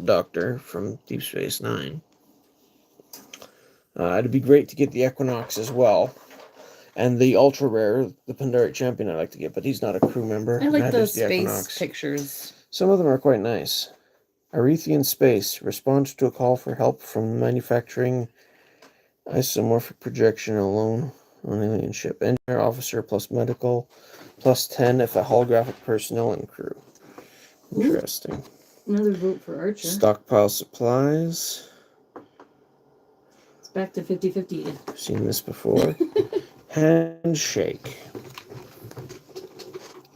doctor from Deep Space Nine. It'd be great to get the Equinox as well. And the ultra rare, the Pandaric Champion, I'd like to get, but he's not a crew member. I like those space pictures. Some of them are quite nice. Arethian Space. Respond to a call for help from manufacturing isomorphic projection alone on alien ship. Engineer officer plus medical plus 10 if a holographic personnel and crew. Interesting. Ooh, another vote for Archer. Stockpile supplies. It's back to 50-50. I've seen this before. Handshake.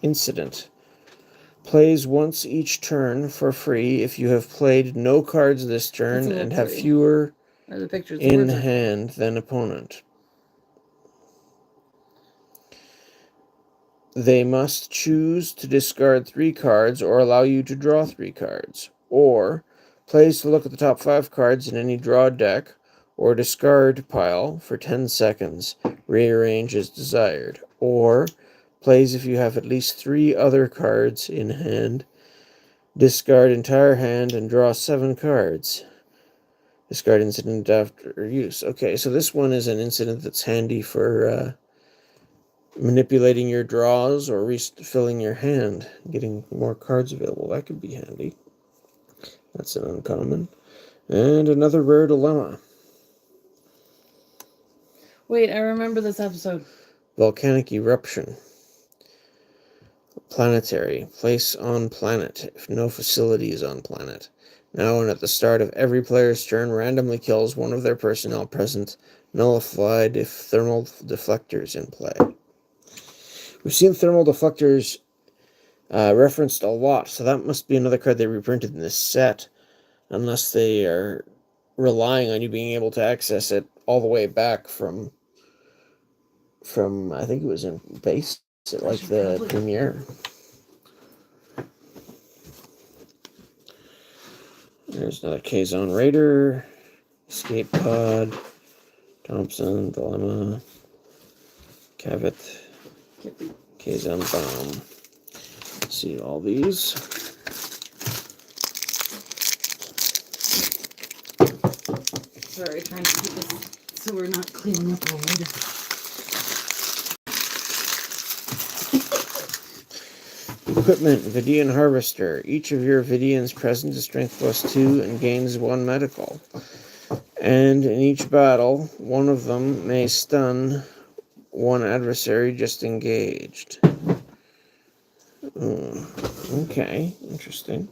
Incident. Plays once each turn for free if you have played no cards this turn and have fewer in hand than opponent. They must choose to discard 3 cards or allow you to draw 3 cards. Or plays to look at the top 5 cards in any draw deck or discard pile for 10 seconds. Rearrange as desired. Or plays if you have at least 3 other cards in hand. Discard entire hand and draw 7 cards. Discard incident after use. Okay, so this one is an incident that's handy for manipulating your draws or refilling your hand, getting more cards available. That could be handy. That's an uncommon. And another rare dilemma. Wait, I remember this episode. Volcanic eruption. Planetary. Place on planet if no facility is on planet. Now and at the start of every player's turn, randomly kills one of their personnel present, nullified if thermal deflectors in play. We've seen thermal deflectors referenced a lot, so that must be another card they reprinted in this set, unless they are relying on you being able to access it all the way back from I think it was in base, like the premiere. There's another K-Zone Raider, Escape Pod, Thompson, Dilemma, Cavett, K-Zone Bomb. See all these. Sorry, trying to keep this so we're not cleaning up old. Equipment, Vidian Harvester. Each of your Vidians present is strength +2 and gains 1 medical. And in each battle, one of them may stun one adversary just engaged. Okay, interesting.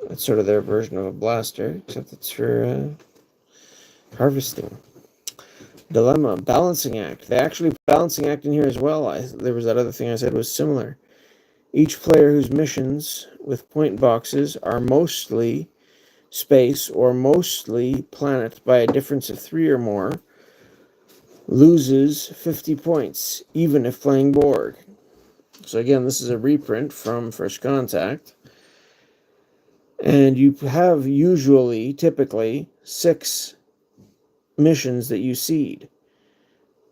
That's sort of their version of a blaster, except it's for harvesting. Dilemma, Balancing Act. They actually put Balancing Act in here as well. There was that other thing I said was similar. Each player whose missions with point boxes are mostly space or mostly planet by a difference of 3 or more loses 50 points, even if playing Borg. So again, this is a reprint from First Contact. And you have typically 6 missions that you seed.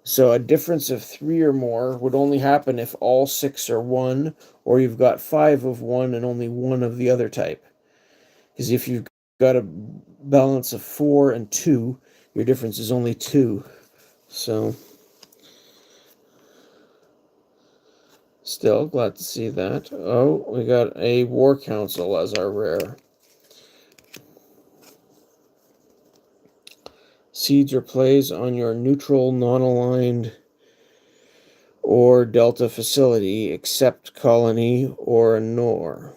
So a difference of 3 or more would only happen if all 6 are 1, or you've got 5 of one and only 1 of the other type. Because if you've got a balance of 4 and 2, your difference is only 2. So, still glad to see that. Oh, we got a War Council as our rare. Seeds or plays on your neutral, non-aligned, or Delta facility, except colony or a NOR.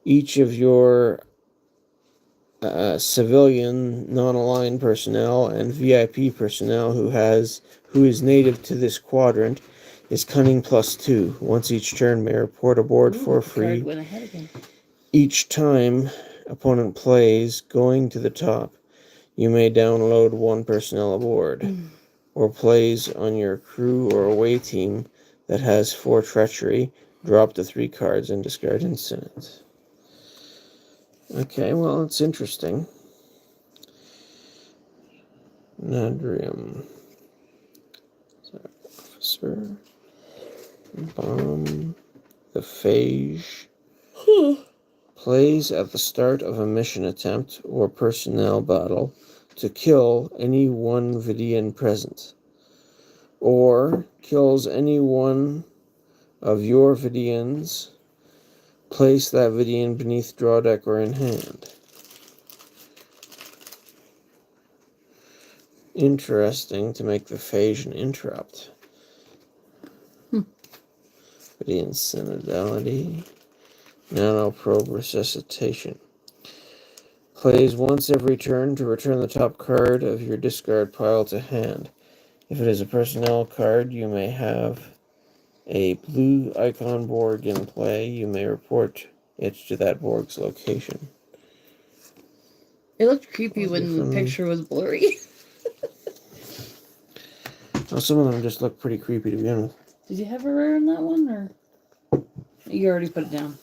Each of your civilian, non-aligned personnel and VIP personnel who is native to this quadrant is cunning +2. Once each turn may report aboard for free. Went ahead again. Each time opponent plays going to the top, you may download 1 personnel aboard, or plays on your crew or away team that has 4 treachery, drop the 3 cards and discard instant. Okay, well, it's interesting. Nadrium. Officer. Bomb. The Phage. Plays at the start of a mission attempt or personnel battle to kill any one Vidian present, or kills any one of your Vidians. Place that Vidian beneath draw deck or in hand. Interesting to make the Phage an interrupt. Vidian Synodality. Nanoprobe Resuscitation. Plays once every turn to return the top card of your discard pile to hand. If it is a personnel card, you may have a blue icon Borg in play. You may report it to that Borg's location. It looked creepy when the picture was blurry. Well, some of them just look pretty creepy to begin with. Did you have a rare in that one, or you already put it down?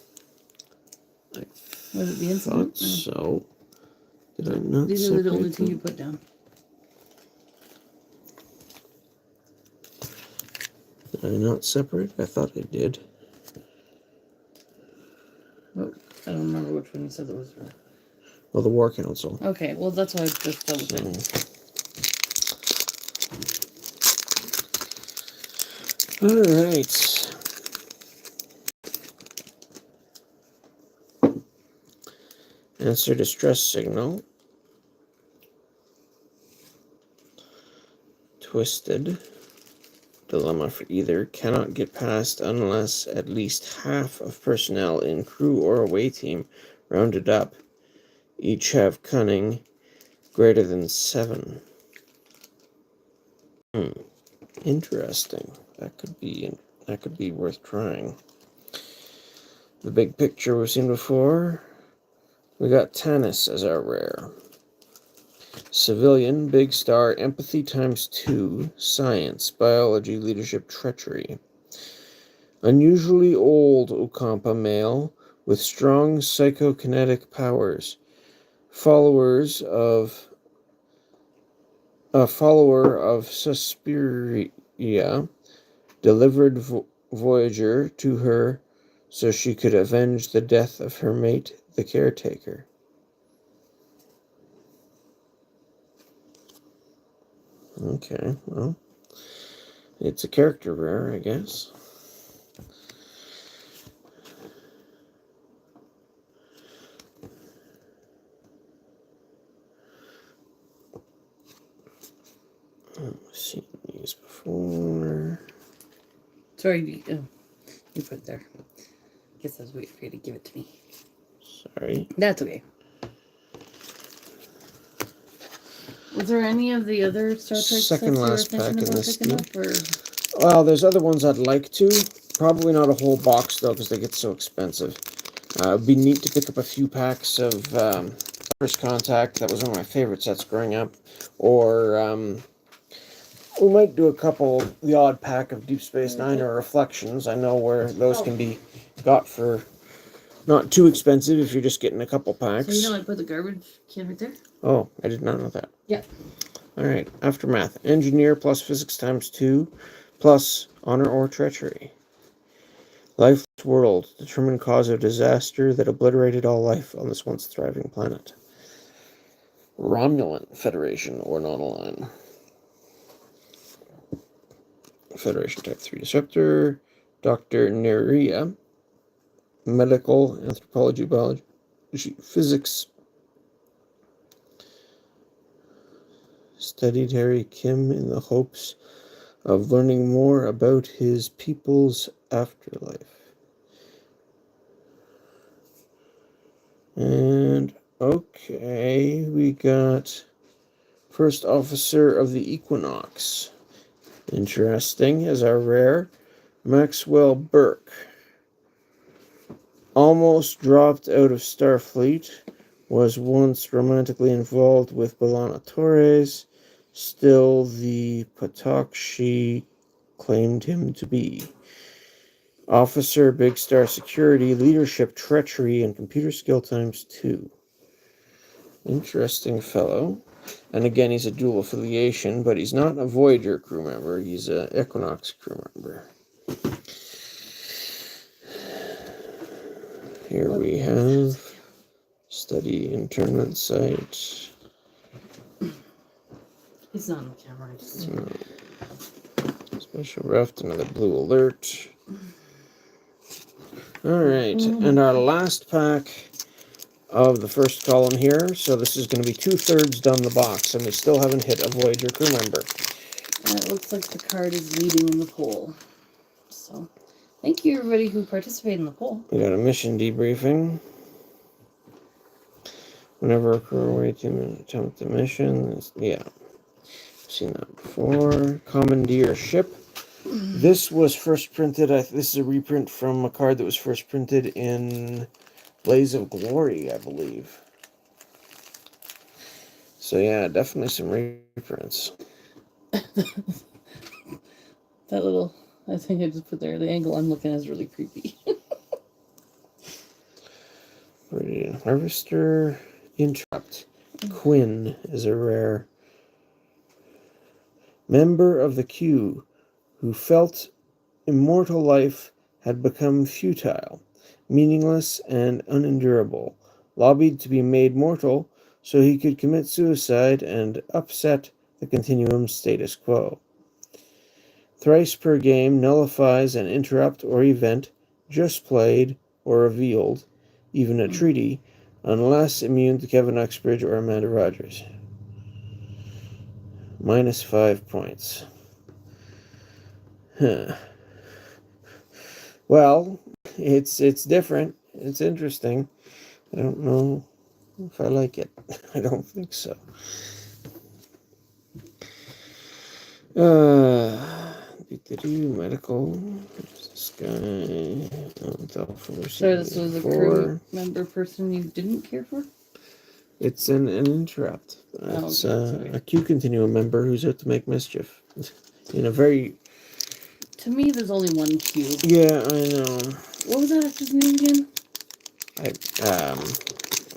Was it the incident? So, did I not? These are the only two you put down. Did I not separate? I thought I did. Oh, I don't remember which one you said that was. Well, the War Council. Okay, well that's why I just double checked. All right. Answer distress signal. Twisted. Dilemma for either. Cannot get past unless at least half of personnel in crew or away team rounded up each have cunning greater than 7. Interesting. That could be worth trying. The big picture we've seen before. We got Tanis as our rare. Civilian, big star, empathy ×2, science, biology, leadership, treachery. Unusually old Okampa male with strong psychokinetic powers. A follower of Suspiria, delivered Voyager to her so she could avenge the death of her mate, the caretaker. Okay, well, it's a character rare, I guess. I've seen these before. Sorry, you put it there. Guess I was waiting for you to give it to me. Sorry. That's okay. Was there any of the other Star Trek Second last pack in this deal. Well, there's other ones I'd like to. Probably not a whole box, though, because they get so expensive. It'd be neat to pick up a few packs of First Contact. That was one of my favorite sets growing up. Or we might do the odd pack of Deep Space Nine or Reflections. I know where those can be got for not too expensive if you're just getting a couple packs. So you know I put the garbage can right there? Oh, I did not know that. Yeah. Alright, Aftermath. Engineer plus physics ×2 plus honor or treachery. Lifeless world. Determined cause of disaster that obliterated all life on this once thriving planet. Romulan Federation or non-aligned. Federation Type 3 Disruptor. Dr. Neria. Medical, anthropology, biology, physics. Studied Harry Kim in the hopes of learning more about his people's afterlife. And, okay, we got First Officer of the Equinox. Interesting, as our rare. Maxwell Burke. Almost dropped out of Starfleet, was once romantically involved with Belana Torres. Still, the Patokshi claimed him to be. Officer, Big Star Security, Leadership, Treachery, and Computer Skill ×2. Interesting fellow. And again, he's a dual affiliation, but he's not a Voyager crew member. He's an Equinox crew member. Here we have study internment site. He's not on the camera. I just... Special reft, another blue alert. Alright, and our last pack of the first column here. So this is going to be 2/3 done the box, and we still haven't hit a Voyager crew member. And it looks like the card is leading in the poll. So, thank you everybody who participated in the poll. We got a mission debriefing. Whenever a crew away to attempt the mission, yeah, seen that before. Commandeer ship. This was first printed. This is a reprint from a card that was first printed in Blaze of Glory, I believe. So yeah, definitely some reprints. That little, I think I just put there, the angle I'm looking at is really creepy. Harvester Interrupt. Quinn is a rare member of the Q who felt immortal life had become futile, meaningless, and unendurable, lobbied to be made mortal so he could commit suicide and upset the continuum status quo. Thrice per game nullifies an interrupt or event just played or revealed, even a treaty, unless immune to Kevin Uxbridge or Amanda Rogers. -5 points. Huh. Well, it's different. It's interesting. I don't know if I like it. I don't think so. Medical. This guy. So this was a crew member person you didn't care for? It's an interrupt. It's a Q continuum member who's out to make mischief. In a very... To me, there's only one Q. Yeah, I know. What was that actor's name again? I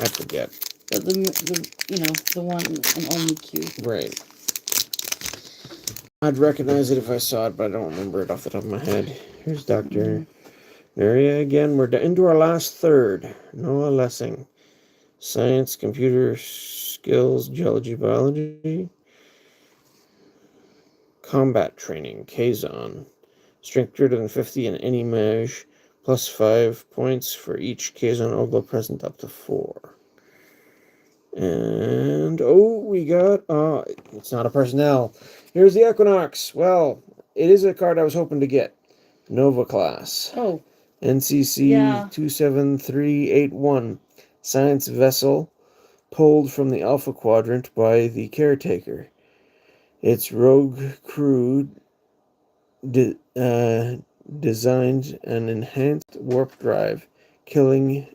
forget. But the one and only Q. Right. I'd recognize it if I saw it, but I don't remember it off the top of my head. Here's Dr. Maria again. We're into our last third. Noah Lessing. Science, computer skills, geology, biology. Combat training, Kazon. Strength greater than 50 in any measure. +5 points for each Kazon, although present up to 4. And, we got, it's not a personnel. Here's the Equinox. Well, it is a card I was hoping to get. Nova class. Oh. NCC 27381. Science vessel pulled from the Alpha Quadrant by the Caretaker. Its rogue crew designed an enhanced warp drive, killing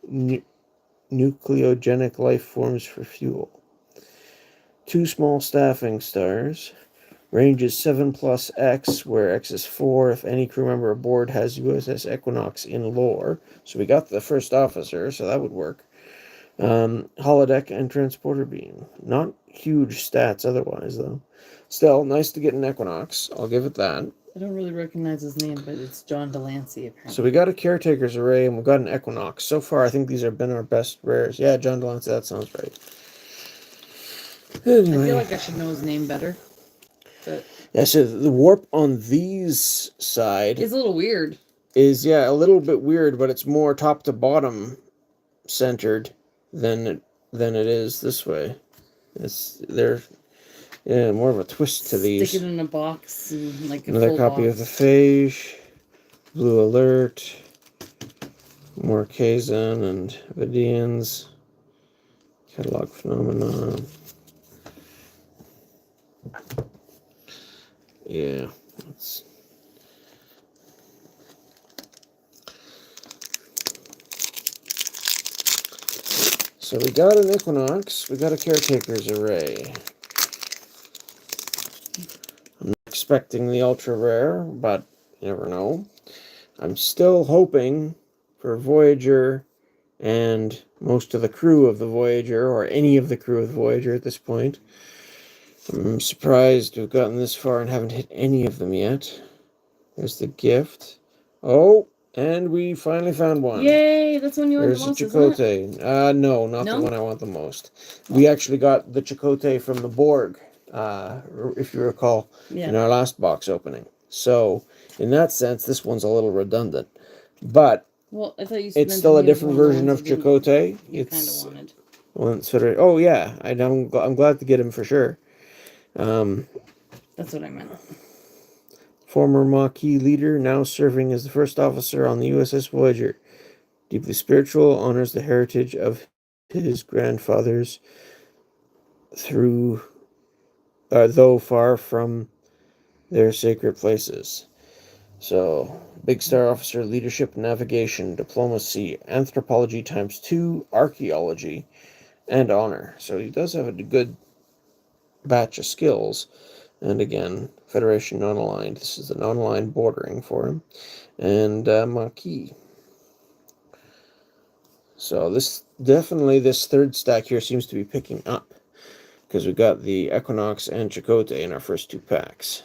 nucleogenic life forms for fuel. 2 small staffing stars. Range is 7+X, where X is 4 if any crew member aboard has USS Equinox in lore. So we got the first officer, so that would work. Holodeck and transporter beam. Not huge stats otherwise, though. Still, nice to get an Equinox. I'll give it that. I don't really recognize his name, but it's John Delancey, apparently. So we got a Caretaker's Array, and we've got an Equinox. So far, I think these have been our best rares. Yeah, John Delancey, that sounds right. Anyway. I feel like I should know his name better. But yeah, so the warp on these side... It's a little weird. Is, yeah, a little bit weird, but it's more top to bottom centered than it is this way. They're more of a twist to these. Stick it in a box and like another copy of the Phage, Blue Alert, more Kazon and Vidians, Catalog Phenomena. Yeah, let's... So we got an Equinox. We got a Caretaker's Array. I'm not expecting the ultra rare, but you never know. I'm still hoping for Voyager and most of the crew of the Voyager, or any of the crew of the Voyager at this point. I'm surprised we've gotten this far and haven't hit any of them yet. There's the gift. Oh, and we finally found one. Yay! That's one you want the There's a most, isn't it? Chakotay. No, not the No? one I want the most. We actually got the Chakotay from the Borg, if you recall, Yeah. in our last box opening. So, in that sense, this one's a little redundant. But Well, I thought you it's still a different version of Chakotay. You kind of wanted. One sort of, oh yeah, I'm glad to get him for sure. That's what I meant. Former Maquis leader, now serving as the first officer on the USS Voyager. Deeply spiritual, honors the heritage of his grandfathers though far from their sacred places. So, Big Star Officer, leadership, navigation, diplomacy, anthropology ×2, archaeology, and honor. So he does have a good batch of skills. And again, Federation non-aligned. This is the non-aligned bordering for him. And Maquis. So this third stack here seems to be picking up, because we got the Equinox and Chakotay in our first two packs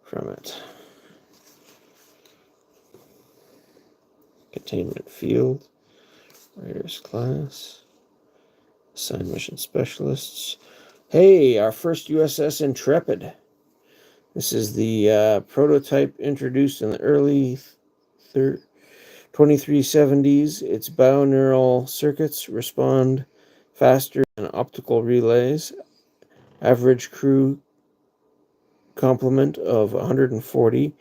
from it. Containment field, Raiders class, assigned mission specialists. Hey, our first USS Intrepid. This is the prototype introduced in the early 2370s. Its binaural circuits respond faster than optical relays. Average crew complement of 140.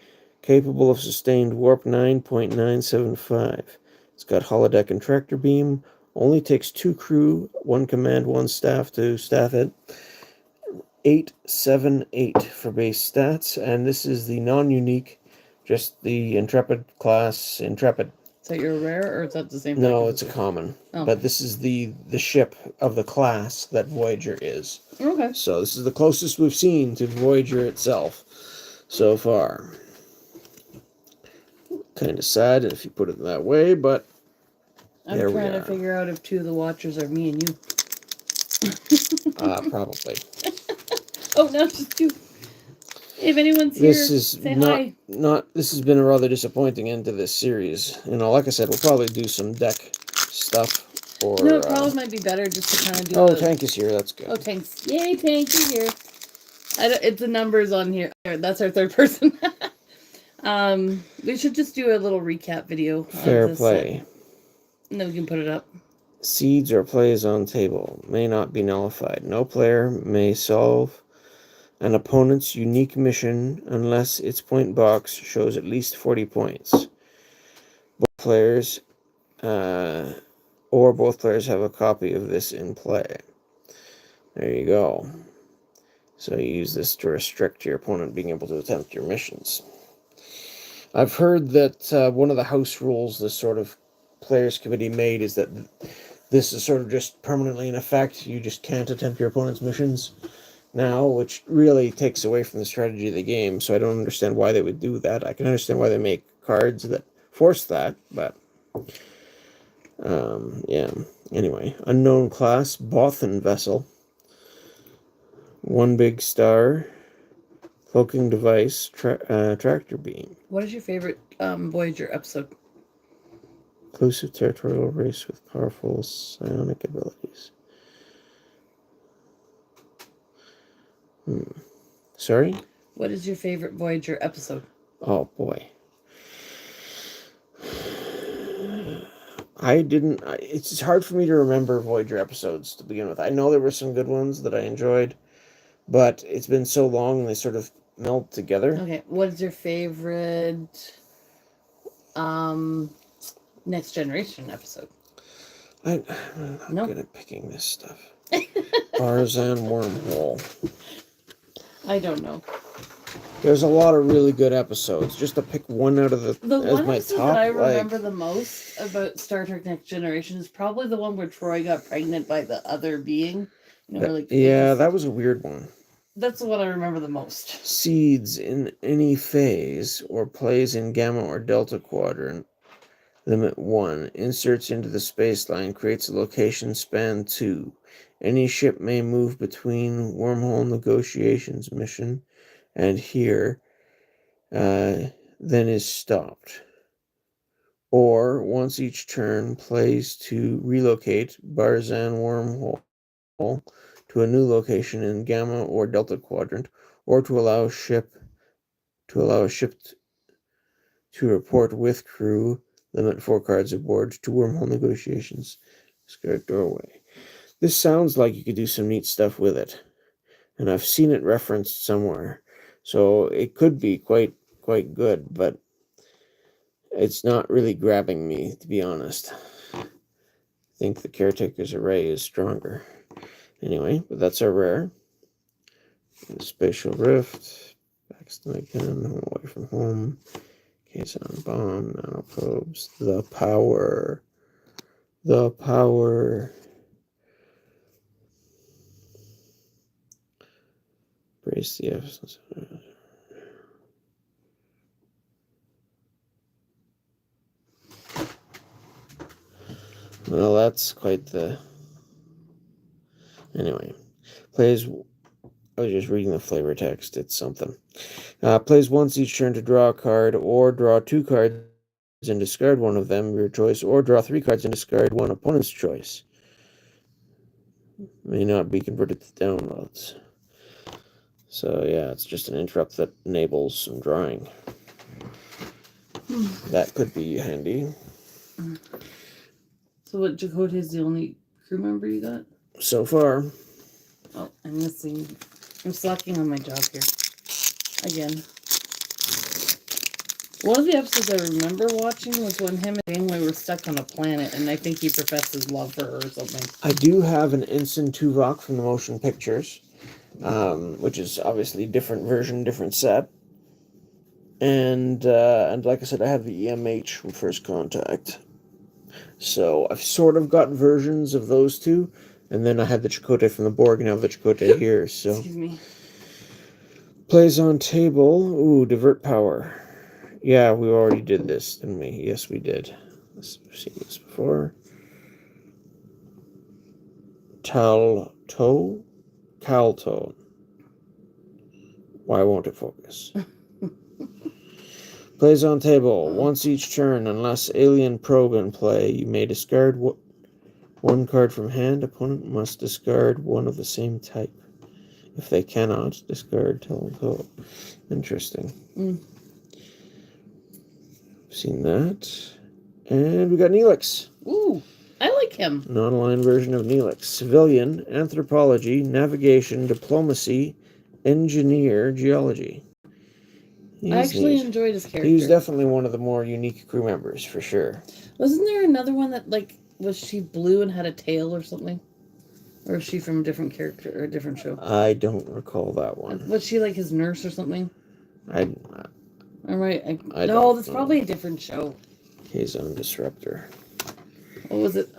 Capable of sustained warp 9.975. It's got holodeck and tractor beam. Only takes 2 crew, 1 command, 1 staff to staff it. 878 for base stats, and this is the non-unique, just the Intrepid class Intrepid. Is that your rare, or is that the same? No, it's a common. Oh. But this is the ship of the class that Voyager is. Okay. So this is the closest we've seen to Voyager itself so far. Kind of sad if you put it that way, but I'm trying to figure out if 2 of the watchers are me and you. Probably. Oh, no, it's just 2. If anyone's here, say hi. This has been a rather disappointing end to this series. You know, like I said, we'll probably do some deck stuff. Or, no, it probably might be better just to kind of do. Oh, Tank is here. That's good. Oh, Tank's! Yay, Tank, you're here. It's the numbers on here. That's our third person. We should just do a little recap video. Fair play. And then we can put it up. Seeds or plays on table may not be nullified. No player may solve an opponent's unique mission unless its point box shows at least 40 points. Both players have a copy of this in play. There you go. So you use this to restrict your opponent being able to attempt your missions. I've heard that one of the house rules this sort of players committee made is that this is sort of just permanently in effect. You just can't attempt your opponent's missions now, which really takes away from the strategy of the game. So I don't understand why they would do that. I can understand why they make cards that force that, but yeah. Anyway, unknown class, Bothan vessel. 1 big star, cloaking device, tractor beam. What is your favorite Voyager episode? Inclusive territorial race with powerful psionic abilities. Sorry? What is your favorite Voyager episode? Oh, boy. It's hard for me to remember Voyager episodes to begin with. I know there were some good ones that I enjoyed, but it's been so long and they sort of meld together. Okay, what is your favorite Next Generation episode? I'm not good at picking this stuff. Barzan wormhole. I don't know. There's a lot of really good episodes. Just to pick one out of The as one my episode top, that I remember the most about Star Trek Next Generation is probably the one where Troy got pregnant by the other being. You know, that was a weird one. That's the one I remember the most. Seeds in any phase or plays in Gamma or Delta quadrant. Limit 1. Inserts into the spaceline. Creates a location span 2. Any ship may move between wormhole negotiations mission and here, then is stopped. Or, once each turn, plays to relocate Barzan wormhole to a new location in Gamma or Delta quadrant, or to allow a ship to report with crew. Limit 4 cards aboard to wormhole negotiations. Discard doorway. This sounds like you could do some neat stuff with it, and I've seen it referenced somewhere, so it could be quite good, but it's not really grabbing me, to be honest. I think the Caretaker's Array is stronger. Anyway, but that's our rare. Spatial Rift, Backstone Gun, Home Away from Home, Caisson Bomb, Nanoprobes, The Power. Brace the F. Well, that's quite the... Anyway, plays... I was just reading the flavor text. It's something. Plays once each turn to draw a card, or draw 2 cards and discard one of them, your choice, or draw 3 cards and discard one, opponent's choice. May not be converted to downloads. So yeah, it's just an interrupt that enables some drawing. That could be handy. So what, Chakotay is the only crew member you got? So far. Oh, I'm missing. I'm slacking on my job here. Again. One of the episodes I remember watching was when him and Janeway were stuck on a planet, and I think he professed his love for her or something. I do have an Ensign Tuvok from the motion pictures, which is obviously different version, different set. And like I said, I have the EMH from First Contact. So I've sort of got versions of those two, and then I had the Chakotay from the Borg, and I have the Chakotay here. So excuse me. Plays on table. Ooh, divert power. Yeah, we already did this, didn't we? Yes, we did. We've seen this before. Calto. Why won't it focus? Plays on table. Once each turn, unless alien probe in play, you may discard one card from hand. Opponent must discard one of the same type. If they cannot, discard Calto. Interesting. Seen that. And we got Neelix. Ooh, I like him. Non-aligned version of Neelix. Civilian, anthropology, navigation, diplomacy, engineer, geology. I actually enjoyed his character. He's definitely one of the more unique crew members, for sure. Wasn't there another one that, like, was she blue and had a tail or something? Or is she from a different character or a different show? I don't recall that one. Was she, like, his nurse or something? I no, that's probably a different show. Kazon Disruptor. What was it?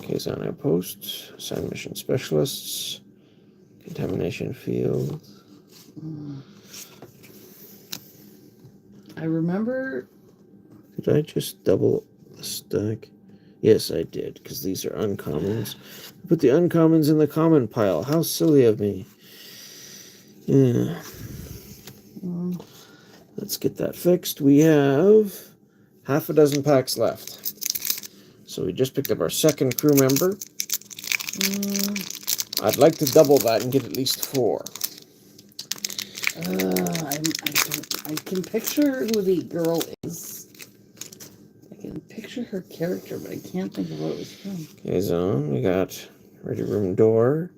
Kazon Outpost. Assign Mission Specialists. Contamination Field. I remember... Did I just double the stack? Yes, I did, because these are uncommons. I put the uncommons in the common pile. How silly of me. Yeah. Let's get that fixed. We have half a dozen packs left. So we just picked up our second crew member. I'd like to double that and get at least 4. I can picture who the girl is. I can picture her character, but I can't think of what it was from. Okay, zone. We got Ready Room Door,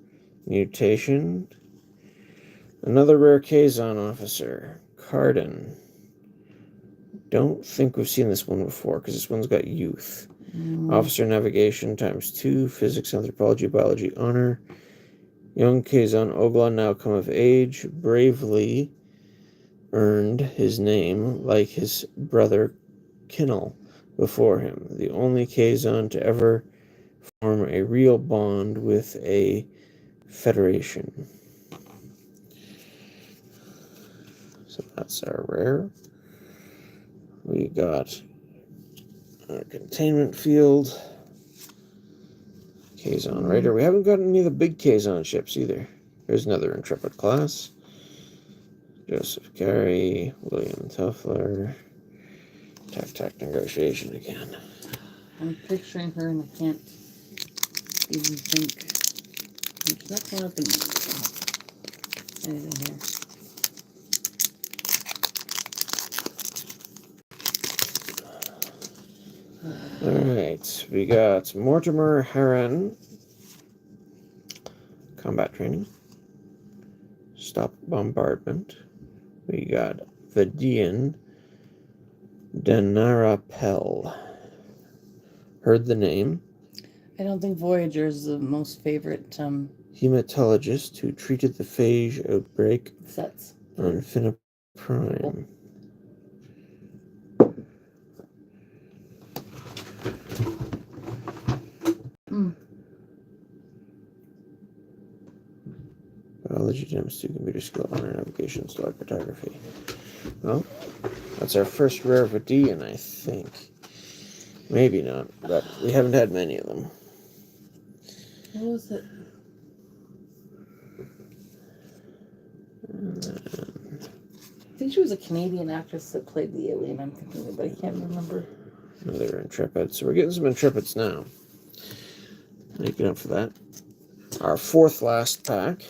Mutation, another rare Kazon officer, Cardin. Don't think we've seen this one before, because this one's got youth. Officer Navigation ×2, Physics, Anthropology, Biology, Honor, Young Kazon Ogla, now come of age, bravely earned his name like his brother Kinnell before him, the only Kazon to ever form a real bond with a federation. So that's our rare. We got our containment field. Kazon Raider. We haven't gotten any of the big Kazon ships either. There's another Intrepid class. Joseph Carey, William Tuffler. Tac negotiation again. I'm picturing her and I can't even think. There's nothing up in anything here. Alright, we got Mortimer Harran. Combat training. Stop bombardment. We got Vadian Danarapel. Heard the name. I don't think Voyager is the most favorite Hematologist who treated the phage outbreak sets on Finna Prime. Biology, chemistry, computer skill, honor, navigation, stellar cartography. Well, that's our first rare Vadian, I think. Maybe not, but we haven't had many of them. What was it? I think she was a Canadian actress that played the alien. I'm thinking of, but I can't remember. Another Intrepid. So we're getting some Intrepids now. Making up for that. Our fourth last pack.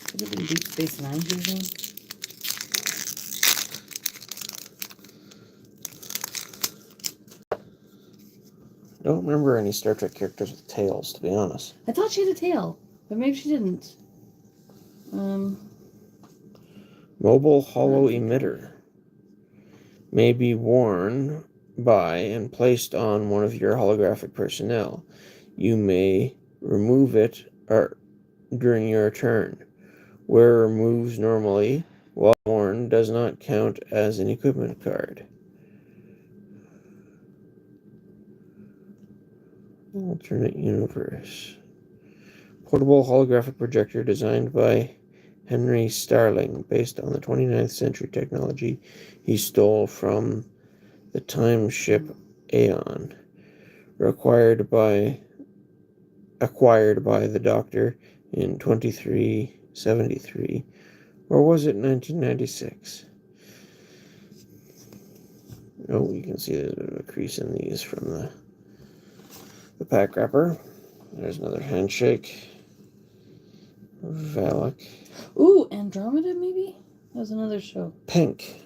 Could have been Deep Space Nine using. Don't remember any Star Trek characters with tails, to be honest. I thought she had a tail, but maybe she didn't. Mobile hollow emitter. May be worn by and placed on one of your holographic personnel. You may remove it during your turn. Wearer moves normally, while worn does not count as an equipment card. Alternate universe. Portable holographic projector designed by Henry Starling, based on the 29th century technology he stole from the time ship Aeon, acquired by the Doctor in 2373, or was it 1996? Oh, you can see there's a bit of a crease in these from the pack wrapper. There's another handshake. Valak. Ooh, Andromeda, maybe? That was another show. Pink.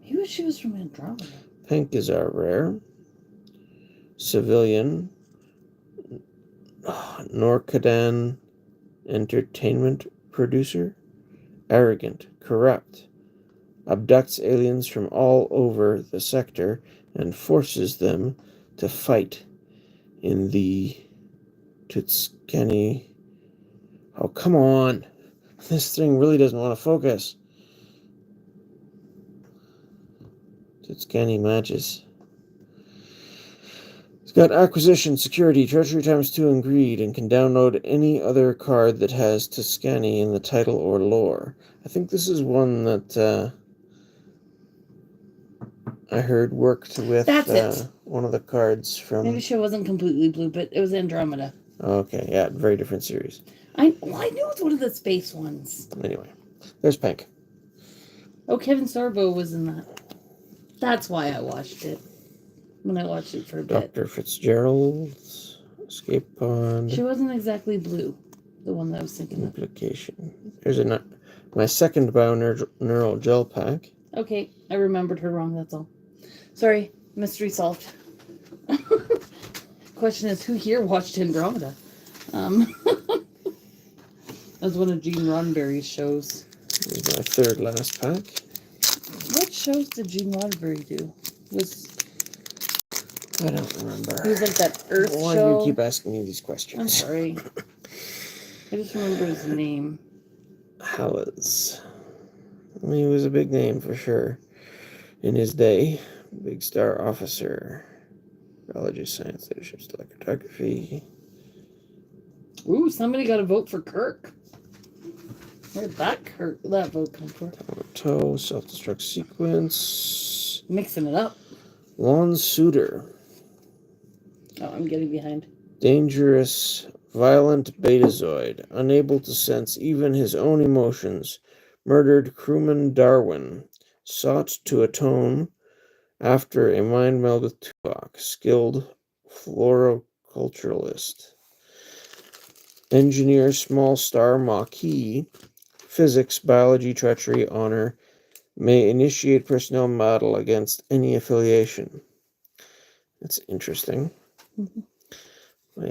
Maybe she was from Andromeda. Pink is our rare. Civilian. Norcadan entertainment producer. Arrogant. Corrupt. Abducts aliens from all over the sector and forces them to fight in the Tutskani. Oh, come on. This thing really doesn't want to focus. Tutskani matches. It's got acquisition, security, treachery ×2, and greed, and can download any other card that has Tuscany in the title or lore. I think this is one that I heard worked with one of the cards from... Maybe she wasn't completely blue, but it was Andromeda. Okay, yeah, very different series. I knew it's one of the space ones. Anyway, there's Pink. Oh, Kevin Sorbo was in that. That's why I watched it. When I watched it for a bit. Dr. Fitzgerald's Escape Pod. She wasn't exactly blue, the one that I was thinking of. Implication. There's my second bio-neural gel pack. Okay, I remembered her wrong, that's all. Sorry, mystery solved. Question is, who here watched Andromeda? That was one of Gene Roddenberry's shows. This is my third last pack. What shows did Gene Roddenberry do? I don't remember. He was like that Earth Why show. do you keep asking me these questions? I'm sorry. I just remember his name. Hallis. He was a big name for sure in his day. Big star officer. Biology, science, leadership, stellar cartography. Ooh, somebody got a vote for Kirk. Where'd that vote come from? Toe, self-destruct sequence. Mixing it up. Lon Suitor. Oh, I'm getting behind. Dangerous, violent betazoid, unable to sense even his own emotions. Murdered crewman Darwin. Sought to atone after a mind meld with Tuvok. Skilled floriculturalist. Engineer small star Maquis. Physics, biology, treachery, honor. May initiate personnel battle against any affiliation. That's interesting. Mm-hmm.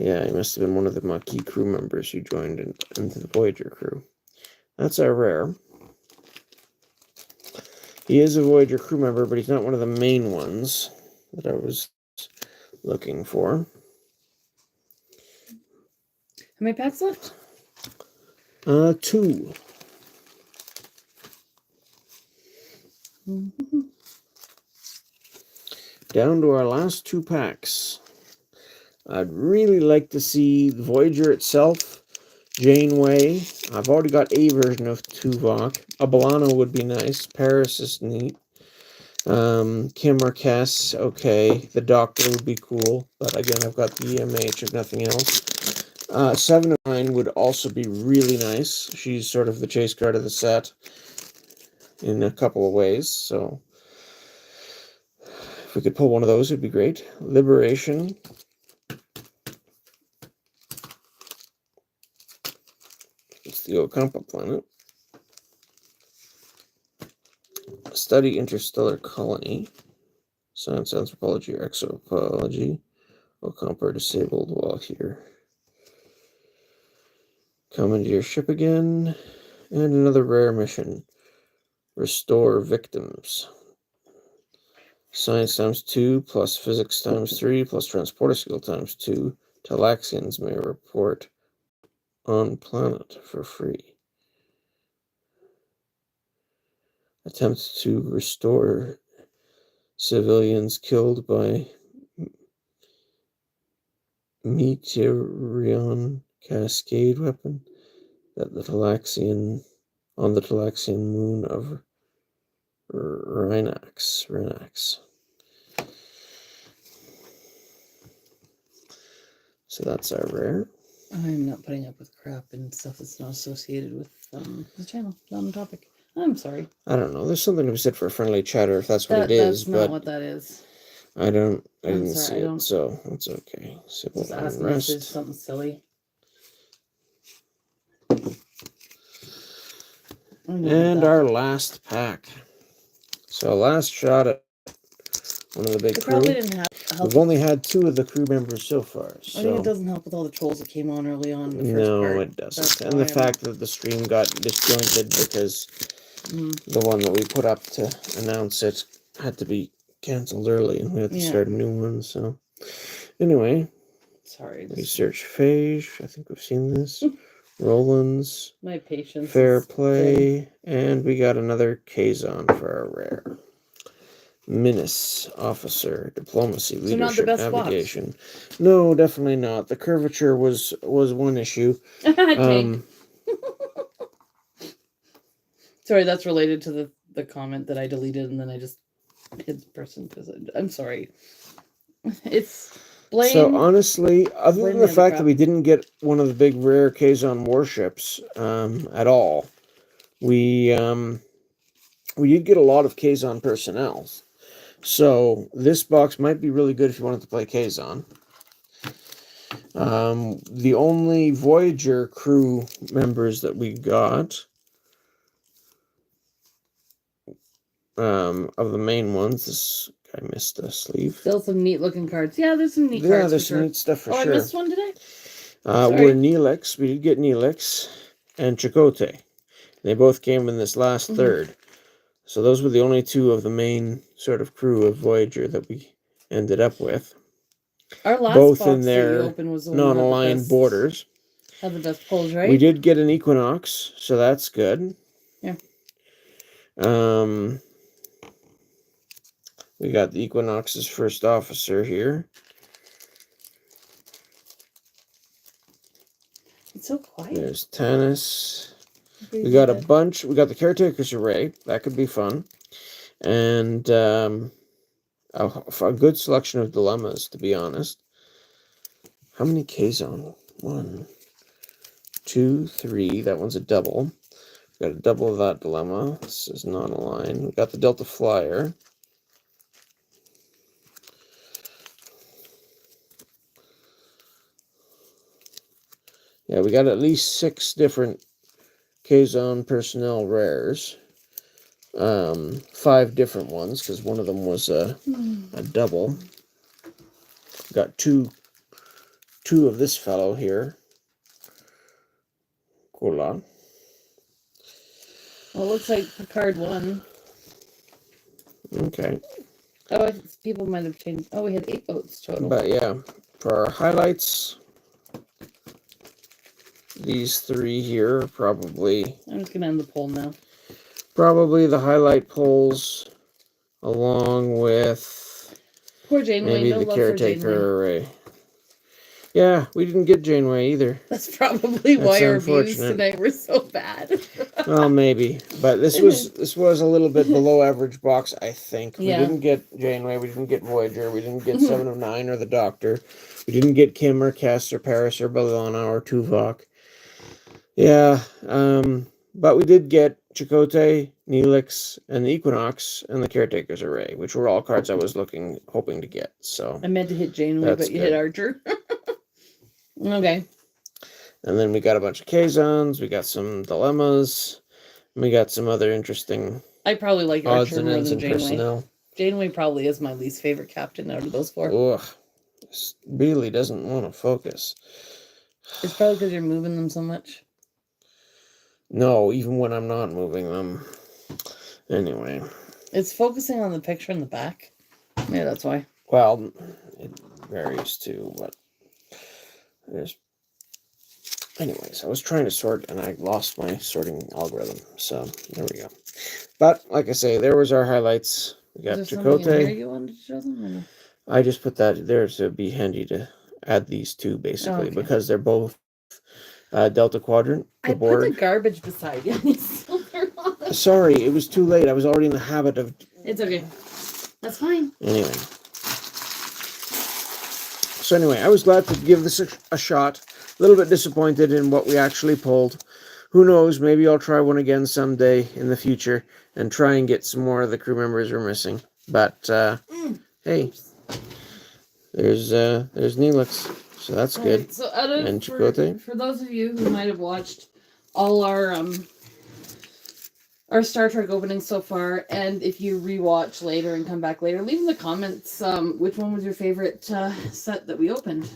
Yeah, he must have been one of the Maquis crew members who joined into the Voyager crew. That's our rare. He is a Voyager crew member, but he's not one of the main ones that I was looking for. How many packs left? 2. Mm-hmm. Down to our last 2 packs. I'd really like to see the Voyager itself, Janeway. I've already got a version of Tuvok. Abalano would be nice. Paris is neat. Kim or Cass, okay. The Doctor would be cool, but again, I've got the EMH if nothing else. 7 of 9 would also be really nice. She's sort of the chase card of the set in a couple of ways, so if we could pull one of those, it'd be great. Liberation. It's the Ocampa planet. Study interstellar colony. Science, anthropology, or exobiology. Ocampa disabled while here. Come into your ship again. And another rare mission. Restore victims. Science times 2 plus physics times 3 plus transporter skill times 2. Talaxians may report on planet for free. Attempt to restore civilians killed by Meteorion cascade weapon that on the Talaxian moon of Rhinax. So that's our rare. I'm not putting up with crap and stuff that's not associated with the channel, not on topic. I'm sorry. I don't know. There's something to be said for a friendly chatter if that's what it is. That's not what that is. I didn't see it, so that's okay. Just ask me if it's something silly. And our last pack. So last shot at one of the big crew. Probably didn't help. We've only had 2 of the crew members so far. So. I think it doesn't help with all the trolls that came on early on. No, it doesn't. And the fact that the stream got disjointed because the one that we put up to announce it had to be canceled early, and we had to start a new one. So anyway, sorry. Research Phage. I think we've seen this. Roland's. My patience. Fair Play, and we got another Kazon for our rare. Menace, Officer, Diplomacy, Leadership, Navigation. Box. No, definitely not. The curvature was one issue. Sorry, that's related to the comment that I deleted, and then I just hid the person because I'm sorry. It's blame. So honestly, other than the fact that we didn't get one of the big rare Kazon warships at all, we did get a lot of Kazon personnel. So this box might be really good if you wanted to play Kazon. The only Voyager crew members that we got of the main ones, this guy missed a sleeve. Still some neat looking cards. Yeah, there's some neat cards. Yeah, there's some neat stuff for sure. I missed one today? We're Neelix. We did get Neelix and Chakotay. They both came in this last third. So those were the only 2 of the main sort of crew of Voyager that we ended up with. Our last both box in that you their opened was the one that had the non-aligned best, borders. had the best pulls, right? We did get an Equinox, so that's good. Yeah. We got the Equinox's first officer here. It's so quiet. There's Tanis. We got a bunch. We got the Caretaker's Array. That could be fun. And a good selection of dilemmas, to be honest. How many Kazon? 1, 2, 3. That one's a double. We got a double of that dilemma. This is non-aligned. We got the Delta Flyer. Yeah, we got at least 6 different K-Zone personnel rares. 5 different ones, because one of them was a double. Got two of this fellow here. Cool. Well, it looks like Picard won. Okay. Oh, people might have changed. Oh, we had 8 votes total. But yeah, for our highlights, these 3 here are probably... I'm just going to end the poll now. Probably the highlight polls, along with Poor Janeway. maybe No the love for Caretaker Array. Yeah, we didn't get Janeway either. That's probably why our views unfortunate. tonight were so bad. Well, maybe, but this was a little bit below average box, I think. We Yeah. didn't get Janeway, we didn't get Voyager, we didn't get 7 of 9 or the Doctor, we didn't get Kim or Cass or Paris or B'Elanna or Tuvok. Yeah, but we did get Chakotay, Neelix, and the Equinox, and the Caretaker's Array, which were all cards I was hoping to get. So I meant to hit Janeway, but you hit Archer. Okay. And then we got a bunch of Kazons, we got some dilemmas, and we got some other interesting I probably like odds Archer and more ends than and Janeway. personnel. Janeway probably is my least favorite captain out of those 4. Ugh, this really doesn't want to focus. It's probably because you're moving them so much. No, even when I'm not moving them. Anyway. It's focusing on the picture in the back. Yeah, that's why. Well, it varies too, but there's... Anyways, I was trying to sort and I lost my sorting algorithm, so there we go. But, like I say, there was our highlights. We got Chakotay. You wanted to show them, or no? I just put that there to be handy to add these 2, basically, because they're both Delta Quadrant. I put the garbage beside you. And you still turn on the... Sorry, it was too late. I was already in the habit of... It's okay. That's fine. Anyway. So anyway, I was glad to give this a shot. A little bit disappointed in what we actually pulled. Who knows, maybe I'll try one again someday in the future and try and get some more of the crew members we're missing. But, hey, there's Neelix, so that's good. Right, so out of, and Chakotay. For those of you who might have watched all our Star Trek openings so far, and if you rewatch later and come back later, leave in the comments which one was your favorite set that we opened.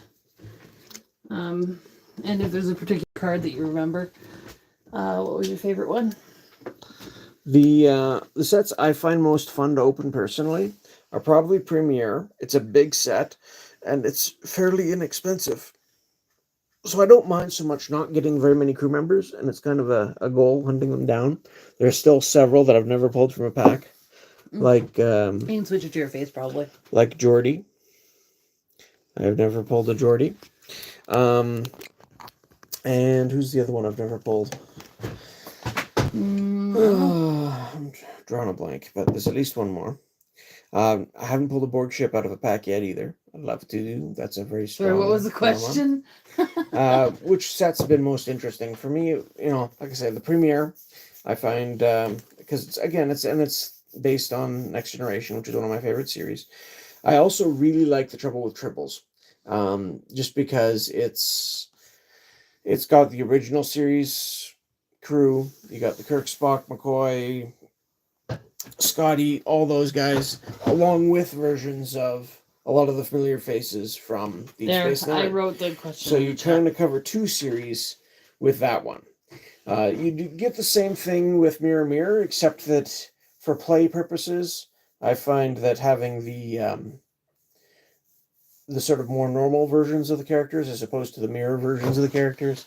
And if there's a particular card that you remember, what was your favorite one? The sets I find most fun to open personally are probably Premiere. It's a big set, and it's fairly inexpensive. So I don't mind so much not getting very many crew members, and it's kind of a goal, hunting them down. There's still several that I've never pulled from a pack. Like, you can switch it to your face, probably. Like Geordi. I've never pulled a Geordi. And who's the other one I've never pulled? I'm drawing a blank, but there's at least one more. I haven't pulled a Borg ship out of a pack yet either. I'd love to do. That's a very strong... Sorry, what was the question? Which set's been most interesting for me? You know, like I said, the Premiere. I find because it's based on Next Generation, which is one of my favorite series. I also really like the Trouble with Triples, just because it's got the original series crew. You got the Kirk, Spock, McCoy, Scotty, all those guys, along with versions of a lot of the familiar faces from Deep Space Nine. I wrote the question. So you turn to cover 2 series with that one. You get the same thing with Mirror Mirror, except that for play purposes, I find that having the the sort of more normal versions of the characters as opposed to the mirror versions of the characters.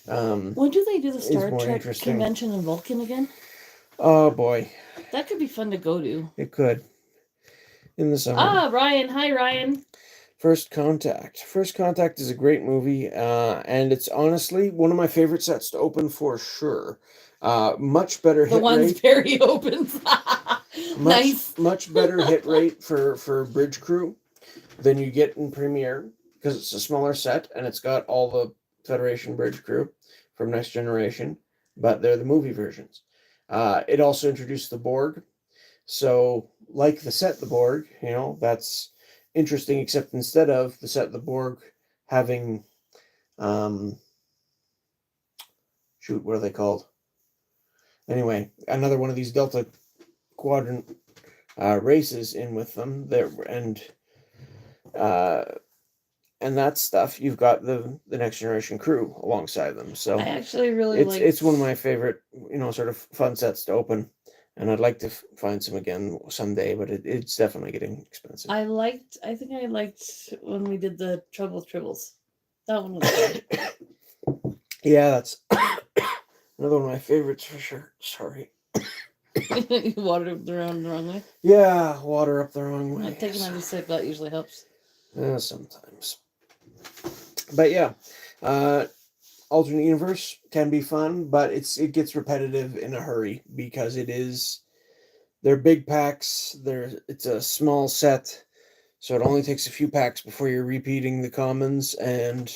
When do they do the Star more Trek interesting. convention in Vulcan again? Oh boy, That could be fun to go to. it could. In the summer. Ah, Ryan. Hi, Ryan. First Contact. First Contact is a great movie, and it's honestly one of my favorite sets to open for sure. Much better hit The ones rate. Barry opens. Nice. Much better hit rate for Bridge Crew than you get in Premiere because it's a smaller set and it's got all the Federation Bridge Crew from Next Generation, but they're the movie versions. It also introduced the Borg, so like the set the Borg, that's interesting, except instead of the set the Borg having shoot, what are they called? Anyway, another one of these Delta Quadrant races in with them there, and that stuff. You've got the Next Generation crew alongside them, so I actually really it's one of my favorite sort of fun sets to open. And I'd like to find some again someday, but it's definitely getting expensive. I think I liked when we did the Trouble with Tribbles. That one was good. Yeah, that's another one of my favorites for sure. Sorry. You watered up the wrong way? Yeah, water up the wrong way. Taking another sip, that usually helps. Sometimes. But yeah, alternate universe can be fun, but it gets repetitive in a hurry because they're big packs. It's a small set, so it only takes a few packs before you're repeating the commons, and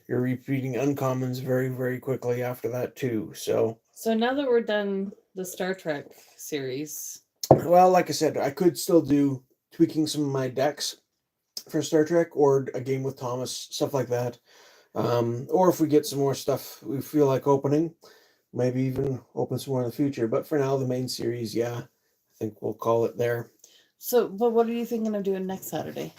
you're repeating uncommons very, very quickly after that too. So now that we're done the Star Trek series, well, like I said, I could still do tweaking some of my decks for Star Trek or a game with Thomas, stuff like that. Or if we get some more stuff we feel like opening, maybe even open some more in the future. But for now, the main series, yeah, I think we'll call it there. So, but what are you thinking of doing next Saturday?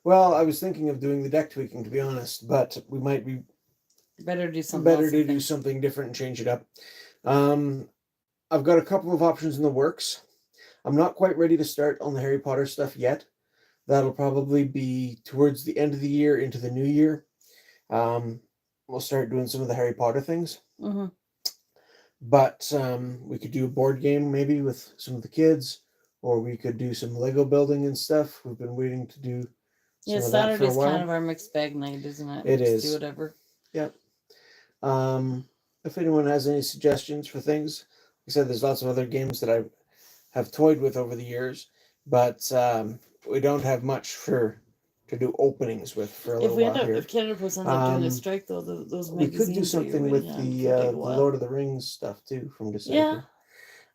Well, I was thinking of doing the deck tweaking, to be honest, but we might be better do something do something different and change it up. I've got a couple of options in the works. I'm not quite ready to start on the Harry Potter stuff yet. That'll probably be towards the end of the year into the new year. We'll start doing some of the Harry Potter things. Mm-hmm. But we could do a board game maybe with some of the kids, or we could do some Lego building and stuff. We've been waiting to do some of that for a Saturday's while. kind of our mixed bag night, isn't it? It Just is. do whatever. Yep. If anyone has any suggestions for things, like I said, there's lots of other games that I have toyed with over the years, but we don't have much to do openings with for a little while here. If Canada Post ends up doing a strike, though, those magazines. We could do something with the Lord of the Rings stuff too from Decipher. Yeah.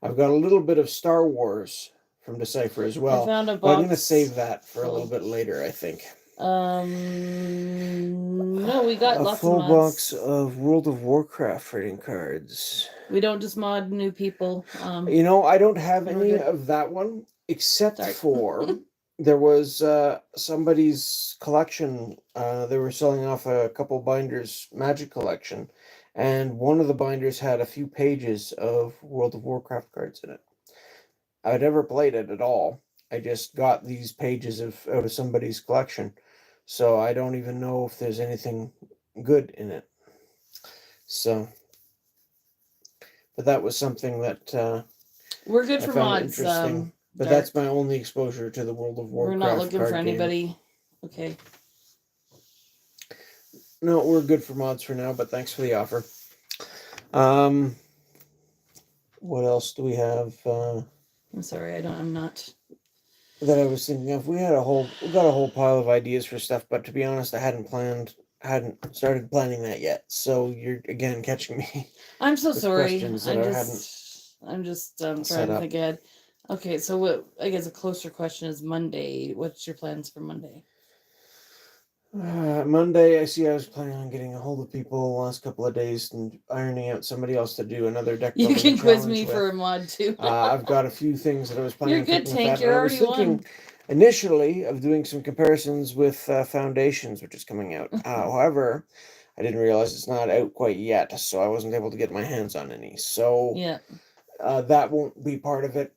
I've got a little bit of Star Wars from Decipher as well. I found a box. But I'm going to save that for a little bit later, I think. No, we got lots of full mods. box of World of Warcraft trading cards. We don't just mod new people. I don't have any of that one except for there was somebody's collection. They were selling off a couple binders, Magic collection, and one of the binders had a few pages of World of Warcraft cards in it. I'd never played it at all. I just got these pages out of somebody's collection. So I don't even know if there's anything good in it. So, but that was something that we're good for mods. Interesting. But that's my only exposure to the World of Warcraft. We're not looking for anybody. Game. Okay. No, we're good for mods for now, but thanks for the offer. What else do we have? I'm sorry, I'm not. That I was thinking of. We got a whole pile of ideas for stuff, but to be honest, I hadn't started planning that yet. So you're again catching me. I'm so sorry. I'm just trying to think ahead. Okay, so what? I guess a closer question is Monday. What's your plans for Monday? Monday, I was planning on getting a hold of people the last couple of days and ironing out somebody else to do another deck. You can quiz me for a mod too. I've got a few things that I was planning. You're good, Tank. You're already won. Initially of doing some comparisons with Foundations, which is coming out. However, I didn't realize it's not out quite yet, so I wasn't able to get my hands on any. So yeah, that won't be part of it.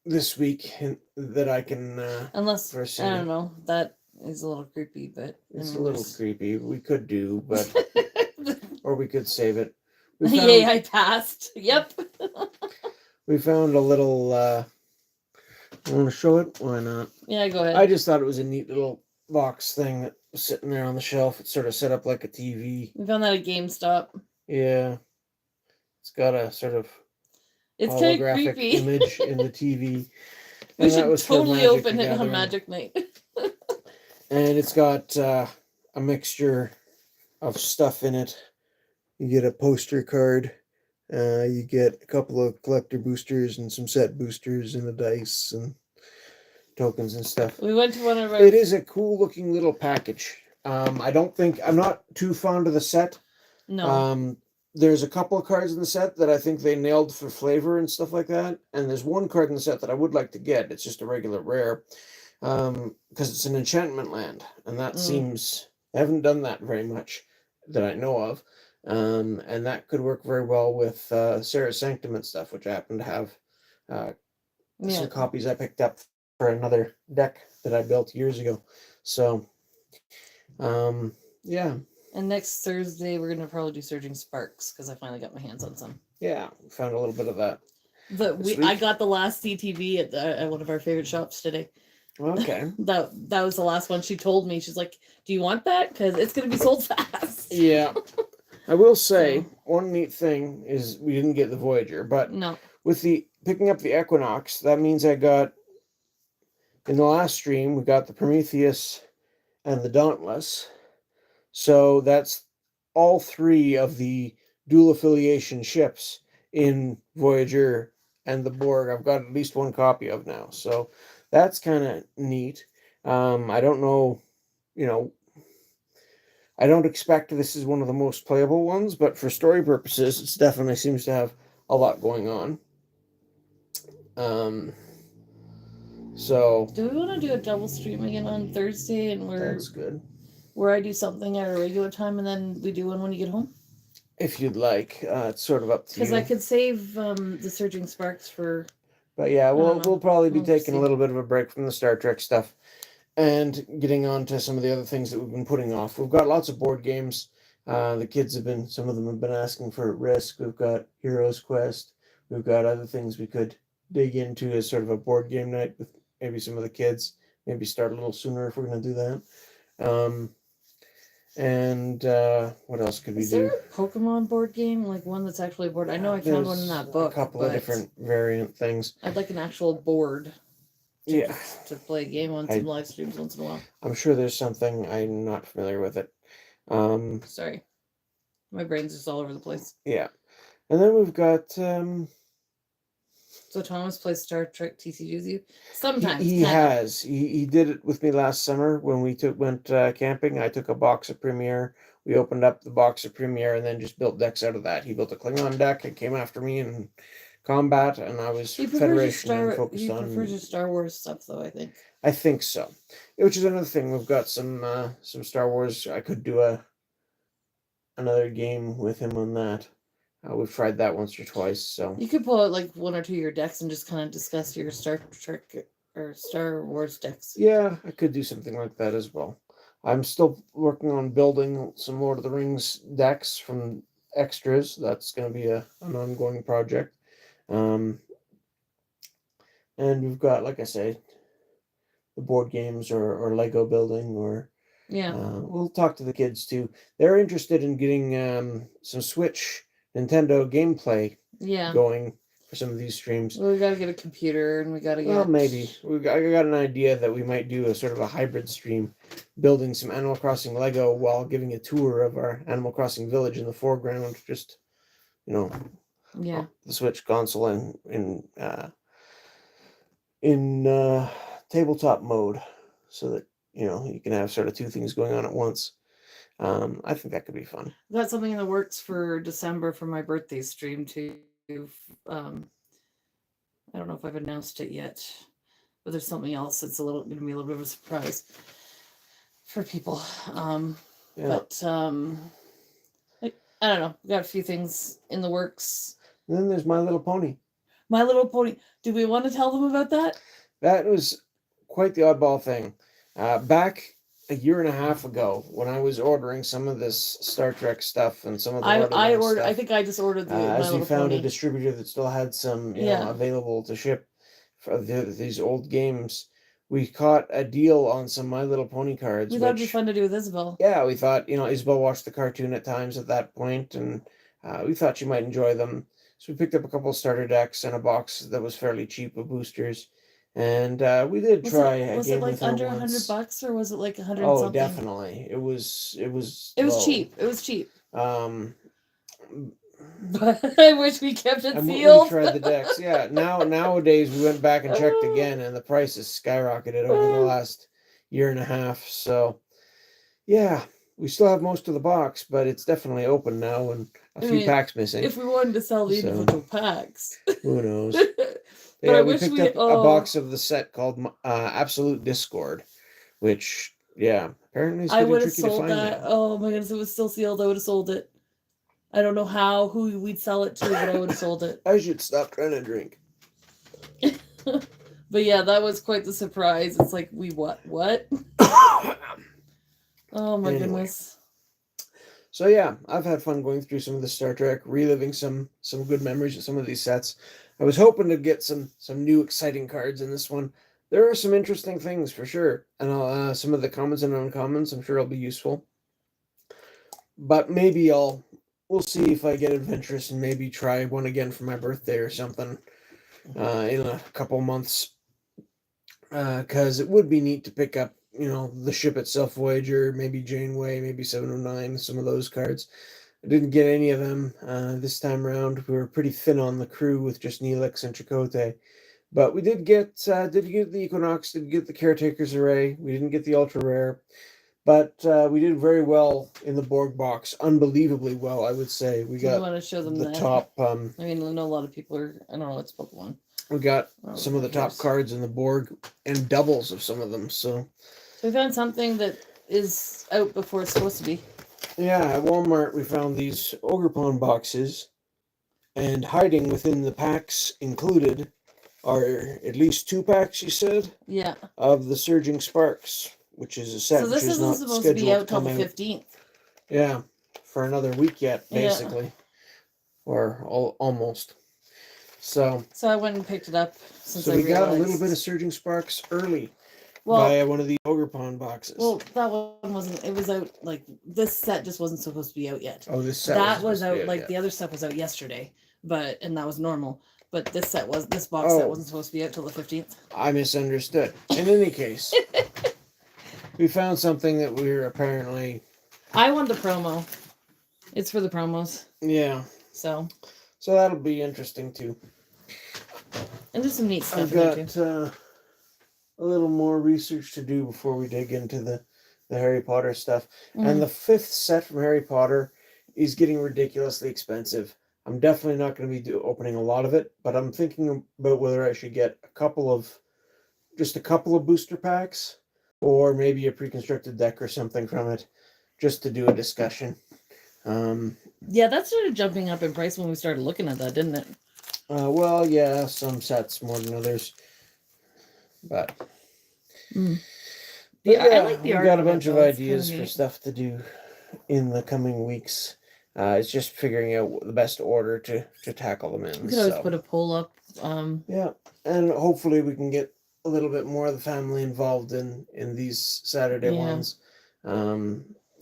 this week that I can. Unless, first I don't know, that is a little creepy, but. It's a little creepy. We could do, but. Or we could save it. Yay, I passed. Yep. We found a little. Want to show it? Why not? Yeah, go ahead. I just thought it was a neat little box thing that was sitting there on the shelf. It's sort of set up like a TV. We found that at GameStop. Yeah. It's got a sort of it's kind of holographic creepy. image in the TV. We should totally open it on Magic Night. And it's got a mixture of stuff in it. You get a poster card. You get a couple of collector boosters and some set boosters and a dice and tokens and stuff. We went to one of our... It is a cool looking little package. I'm not too fond of the set. No. There's a couple of cards in the set that I think they nailed for flavor and stuff like that. And there's one card in the set that I would like to get. It's just a regular rare. Because it's an enchantment land. And that seems... I haven't done that very much that I know of. And that could work very well with Sarah's Sanctum and stuff, which I happen to have some copies I picked up for another deck that I built years ago. So, yeah. And next Thursday, we're going to probably do Surging Sparks, because I finally got my hands on some. Yeah, found a little bit of that. I got the last CTV at one of our favorite shops today. Okay. that was the last one. She told me, she's like, do you want that? Because it's going to be sold fast. Yeah. I will say, one neat thing is we didn't get the Voyager, but with the picking up the Equinox, that means I got, in the last stream, we got the Prometheus and the Dauntless. So that's all three of the dual affiliation ships in Voyager and the Borg. I've got at least one copy of now. So that's kind of neat. I don't know, I don't expect this is one of the most playable ones, but for story purposes, it definitely seems to have a lot going on. So do we want to do a double stream again on Thursday, and that's good. Where I do something at a regular time, and then we do one when you get home? If you'd like, it's sort of up to you. Because I could save the Surging Sparks for. But yeah, we'll probably be taking a little bit of a break from the Star Trek stuff and getting on to some of the other things that we've been putting off. We've got lots of board games. The kids some of them have been asking for Risk. We've got Heroes Quest. We've got other things we could dig into as sort of a board game night with maybe some of the kids. Maybe start a little sooner if we're going to do that. And what else could we do? Is there a Pokemon board game, like one that's actually a board? I know I found one in that book. A couple of different variant things. I'd like an actual board. To play a game on some live streams once in a while. I'm sure there's something. I'm not familiar with it. Sorry, my brain's just all over the place. Yeah, and then we've got. So Thomas plays Star Trek TCG with you? Sometimes. He has. He did it with me last summer when we went camping. I took a box of Premiere. We opened up the box of Premiere and then just built decks out of that. He built a Klingon deck. It came after me in combat, and I was Federation and focused on... He prefers your Star Wars stuff, though, I think. I think so. Which is another thing. We've got some Star Wars. I could do another game with him on that. We've tried that once or twice, so... You could pull out, like, one or two of your decks and just kind of discuss your Star Trek or Star Wars decks. Yeah, I could do something like that as well. I'm still working on building some Lord of the Rings decks from extras. That's going to be an ongoing project. And we've got, like I say, the board games or Lego building or... Yeah. We'll talk to the kids, too. They're interested in getting some Switch... Nintendo gameplay going for some of these streams. Well, we got to get a computer, and we got to get... Well, maybe. I got an idea that we might do a sort of a hybrid stream, building some Animal Crossing Lego while giving a tour of our Animal Crossing village in the foreground, just, the Switch console in tabletop mode, so that, you can have sort of two things going on at once. I think that could be fun. That's something in the works for December for my birthday stream too. I don't know if I've announced it yet, but there's something else that's going to be a little bit of a surprise for people. But I don't know. We got a few things in the works. And then there's My Little Pony. My Little Pony. Do we want to tell them about that? That was quite the oddball thing. Back a year and a half ago, when I was ordering some of this Star Trek stuff and some of the Lord of the Rings stuff, I think I just ordered the My as we Little found Pony. a distributor that still had some, Yeah. available to ship for these old games. We caught a deal on some My Little Pony cards. We thought it'd be fun to do with Isabel. Yeah, we thought, Isabel watched the cartoon at times at that point, and we thought she might enjoy them. So we picked up a couple of starter decks and a box that was fairly cheap of boosters, and we did try a Was game it like with her under once. $100 or was it like 100 Oh, something? definitely. It was. It was cheap. It was cheap. Um, But I wish we kept it and sealed. we tried the decks. Yeah. Nowadays we went back and checked again, and the prices skyrocketed over the last year and a half. So, yeah, we still have most of the box, but it's definitely open now, and a few packs missing. If we wanted to sell the individual packs, who knows? But yeah, I we wish picked up a box of the set called Absolute Discord, which apparently is I getting would have tricky to sold find that. now. Oh my goodness, it was still sealed. I would have sold it. I don't know who we'd sell it to, but I would have sold it. I should stop trying to drink. But yeah, that was quite the surprise. It's like, what? Oh my goodness. So yeah, I've had fun going through some of the Star Trek, reliving some good memories of some of these sets. I was hoping to get some new exciting cards in this one. There are some interesting things for sure, and some of the commons and uncommons I'm sure will be useful. But maybe we'll see if I get adventurous and maybe try one again for my birthday or something in a couple months. Because it would be neat to pick up, the ship itself, Voyager, maybe Janeway, maybe 709, some of those cards. I didn't get any of them this time around. We were pretty thin on the crew with just Neelix and Chakotay. But we did get the Equinox, did get the Caretaker's Array. We didn't get the Ultra Rare. But we did very well in the Borg box. Unbelievably well, I would say. We got want to show them the that? top... I mean, I know a lot of people are... I don't know, it's Pokemon. We got some of the top cards in the Borg and doubles of some of them. So we found something that is out before it's supposed to be. Yeah, at Walmart we found these Ogrepon boxes, and hiding within the packs included are at least 2 packs, you said? Yeah. Of the Surging Sparks, which is a set so this which is isn't not supposed to be out till the 15th. Yeah, for another week yet, basically. Yeah. Or almost. So I went and picked it up since we got a little bit of Surging Sparks early via one of the Ogrepon boxes. Well, that one wasn't. It was out, like, this set just wasn't supposed to be out yet. Oh, this set that was out, like, the other stuff was out yesterday, and that was normal. But this box set wasn't supposed to be out till the 15th. I misunderstood. In any case, we found something that we were apparently... I want the promo. It's for the promos. Yeah. So that'll be interesting too. And there's some neat stuff. I've got a little more research to do before we dig into the Harry Potter stuff. Mm. And the 5th set from Harry Potter is getting ridiculously expensive. I'm definitely not going to be opening a lot of it, but I'm thinking about whether I should get just a couple of booster packs, or maybe a pre-constructed deck or something from it, just to do a discussion. Yeah, that started jumping up in price when we started looking at that, didn't it? Well, yeah, some sets more than others, but yeah, I like the art. We got a bunch of ideas for stuff to do in the coming weeks. It's just figuring out the best order to tackle them in. We could always put a poll up. Yeah, and hopefully we can get a little bit more of the family involved in these Saturday ones.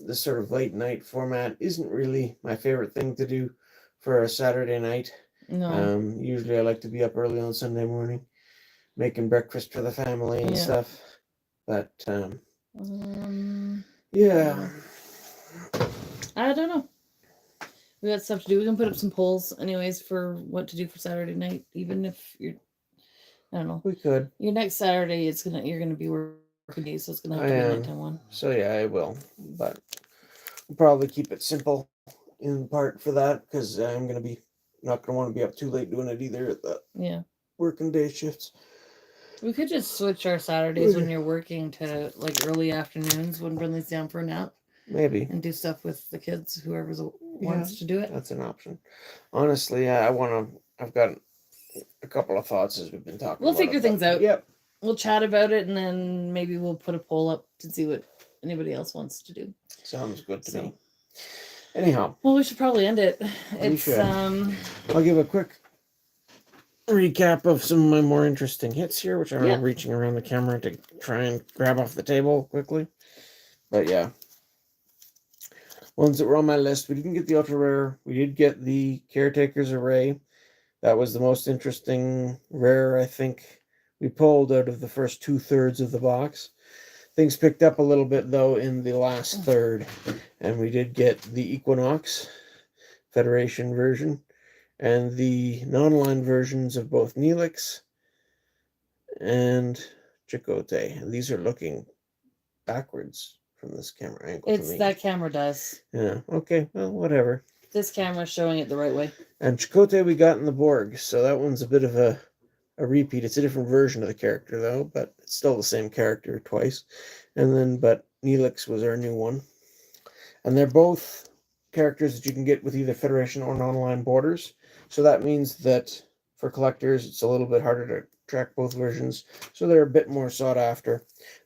This sort of late night format isn't really my favorite thing to do for a Saturday night. No. Usually I like to be up early on Sunday morning, making breakfast for the family and stuff. But yeah. I don't know. We got stuff to do. We can put up some polls anyways for what to do for Saturday night, even if you're... I don't know. We could. Your next Saturday, you're gonna be working days, so it's gonna have to be a nighttime one. So yeah, I will, but we'll probably keep it simple in part for that, because I'm not gonna want to be up too late doing it either at the working day shifts. We could just switch our Saturdays when you're working to like early afternoons when Brinley's down for a nap. Maybe. And do stuff with the kids, whoever wants to do it. That's an option. Honestly, I've got a couple of thoughts as we've been talking. We'll figure things out. Yep. We'll chat about it, and then maybe we'll put a poll up to see what anybody else wants to do. Sounds good to me. Anyhow. Well, we should probably end it. It's should. I'll give a quick recap of some of my more interesting hits here, which I'm reaching around the camera to try and grab off the table quickly. But yeah. Ones that were on my list. We didn't get the ultra rare. We did get the Caretaker's Array. That was the most interesting rare, I think, we pulled out of the first 2/3 of the box. Things picked up a little bit, though, in the last third. And we did get the Equinox Federation version and the non-line versions of both Neelix and Chakotay. And these are looking backwards from this camera angle. It's that camera does. Yeah, okay, well, whatever. This camera's showing it the right way. And Chakotay we got in the Borg, so that one's a bit of a repeat. It's a different version of the character, though, but it's still the same character twice. And then, but Neelix was our new one. And they're both characters that you can get with either Federation or non-line borders. So that means that for collectors, it's a little bit harder to track both versions. So they're a bit more sought after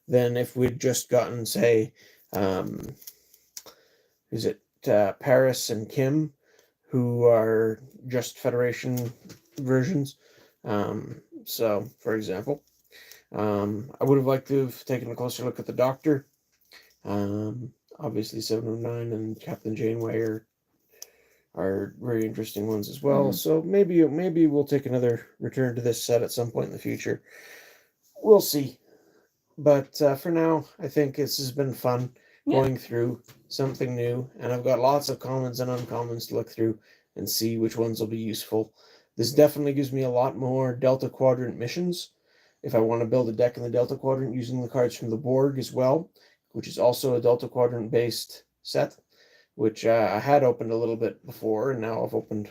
than if we'd just gotten, say, Paris and Kim, who are just Federation versions. So, for example, I would have liked to have taken a closer look at the Doctor. Obviously, 709 and Captain Janeway are very interesting ones as well. So maybe we'll take another return to this set at some point in the future. We'll see. But for now, I think this has been fun going through something new. And I've got lots of commons and uncommons to look through and see which ones will be useful. This definitely gives me a lot more Delta Quadrant missions. If I want to build a deck in the Delta Quadrant using the cards from the Borg as well, which is also a Delta Quadrant-based set, which I had opened a little bit before, and now I've opened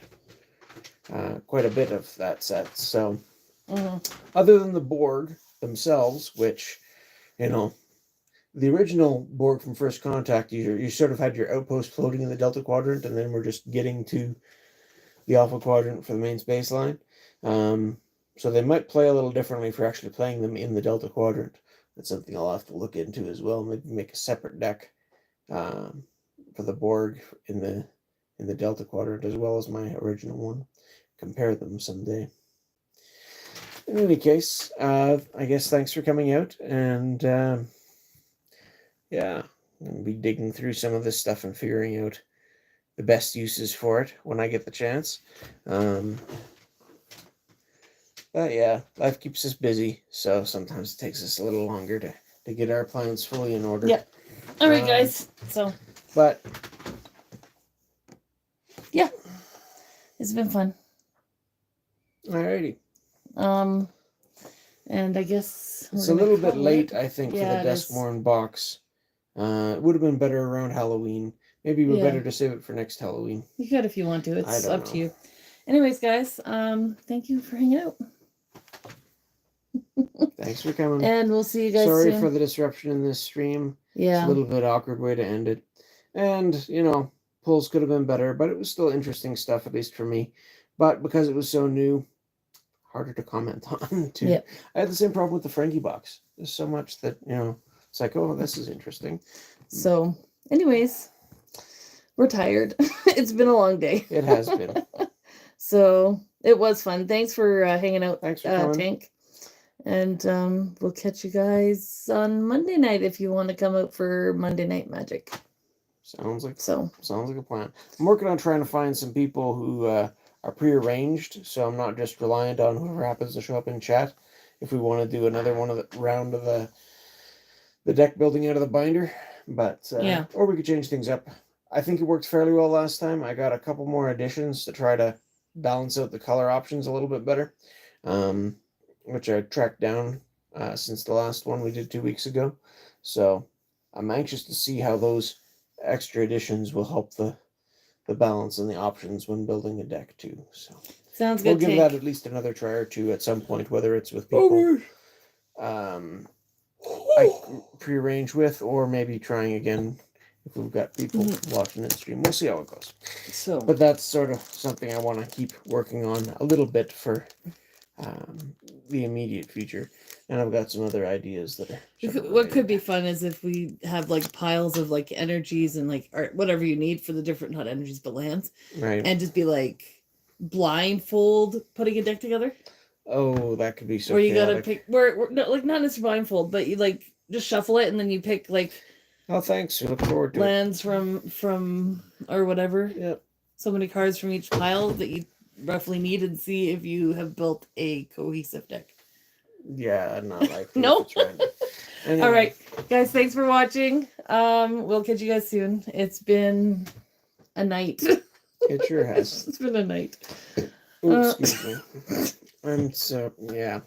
quite a bit of that set. So, other than the Borg themselves, which, the original Borg from First Contact, you sort of had your outpost floating in the Delta Quadrant, and then we're just getting to the Alpha Quadrant for the main space line. So they might play a little differently for actually playing them in the Delta Quadrant. That's something I'll have to look into as well. Maybe make a separate deck for the Borg in the Delta Quadrant as well as my original one. Compare them someday. In any case, I guess thanks for coming out, and I'll be digging through some of this stuff and figuring out the best uses for it when I get the chance. But yeah, life keeps us busy, so sometimes it takes us a little longer to get our plans fully in order. Yep. All right, guys. But yeah, it's been fun. Alrighty. And I guess it's a little bit late, I think, for the Duskmorn box. It would have been better around Halloween. Maybe we're better to save it for next Halloween. You could if you want to. It's up to you. Anyways, guys, thank you for hanging out. Thanks for coming. And we'll see you guys soon. Sorry for the disruption in this stream. Yeah. It's a little bit awkward way to end it. And, pulls could have been better, but it was still interesting stuff, at least for me. But because it was so new, harder to comment on, too. Yeah. I had the same problem with the Frankie box. There's so much that, it's like, oh, this is interesting. So, anyways, we're tired. It's been a long day. It has been. So, it was fun. Thanks for hanging out, Thanks for coming. Tank. And we'll catch you guys on Monday night if you want to come out for Monday Night Magic. Sounds like a plan. I'm working on trying to find some people who are prearranged, so I'm not just reliant on whoever happens to show up in chat. If we want to do another round of the deck building out of the binder, but or we could change things up. I think it worked fairly well last time. I got a couple more additions to try to balance out the color options a little bit better. Which I tracked down since the last one we did 2 weeks ago. So I'm anxious to see how those extra additions will help the balance and the options when building a deck too. So sounds good. We'll give that at least another try or two at some point, whether it's with people I prearrange with, or maybe trying again if we've got people watching it stream. We'll see how it goes. But that's sort of something I want to keep working on a little bit for the immediate future. And I've got some other ideas that are. What could be fun is if we have like piles of like energies and like or whatever you need for the different not energies but lands, right, and just be like blindfold putting a deck together. Oh, that could be so. Where you chaotic. gotta pick where no, like not necessarily blindfold, but you like just shuffle it and then you pick like. Oh, thanks. We look forward to lands from or whatever. Yep. So many cards from each pile that you roughly need and see if you have built a cohesive deck. Yeah, not like Nope. Anyway. All right, guys. Thanks for watching. We'll catch you guys soon. It's been a night. It sure has. It's been a night. Oops, excuse me. And so yeah.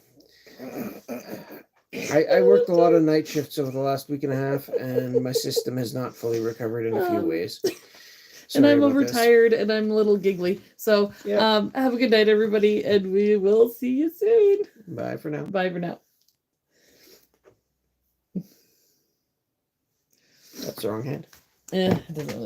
I worked a lot of night shifts over the last week and a half, and my system has not fully recovered in a few ways. And I'm overtired, and I'm a little giggly. So, Yep. have a good night, everybody, and we will see you soon. Bye for now. Bye for now. That's the wrong hand. It doesn't really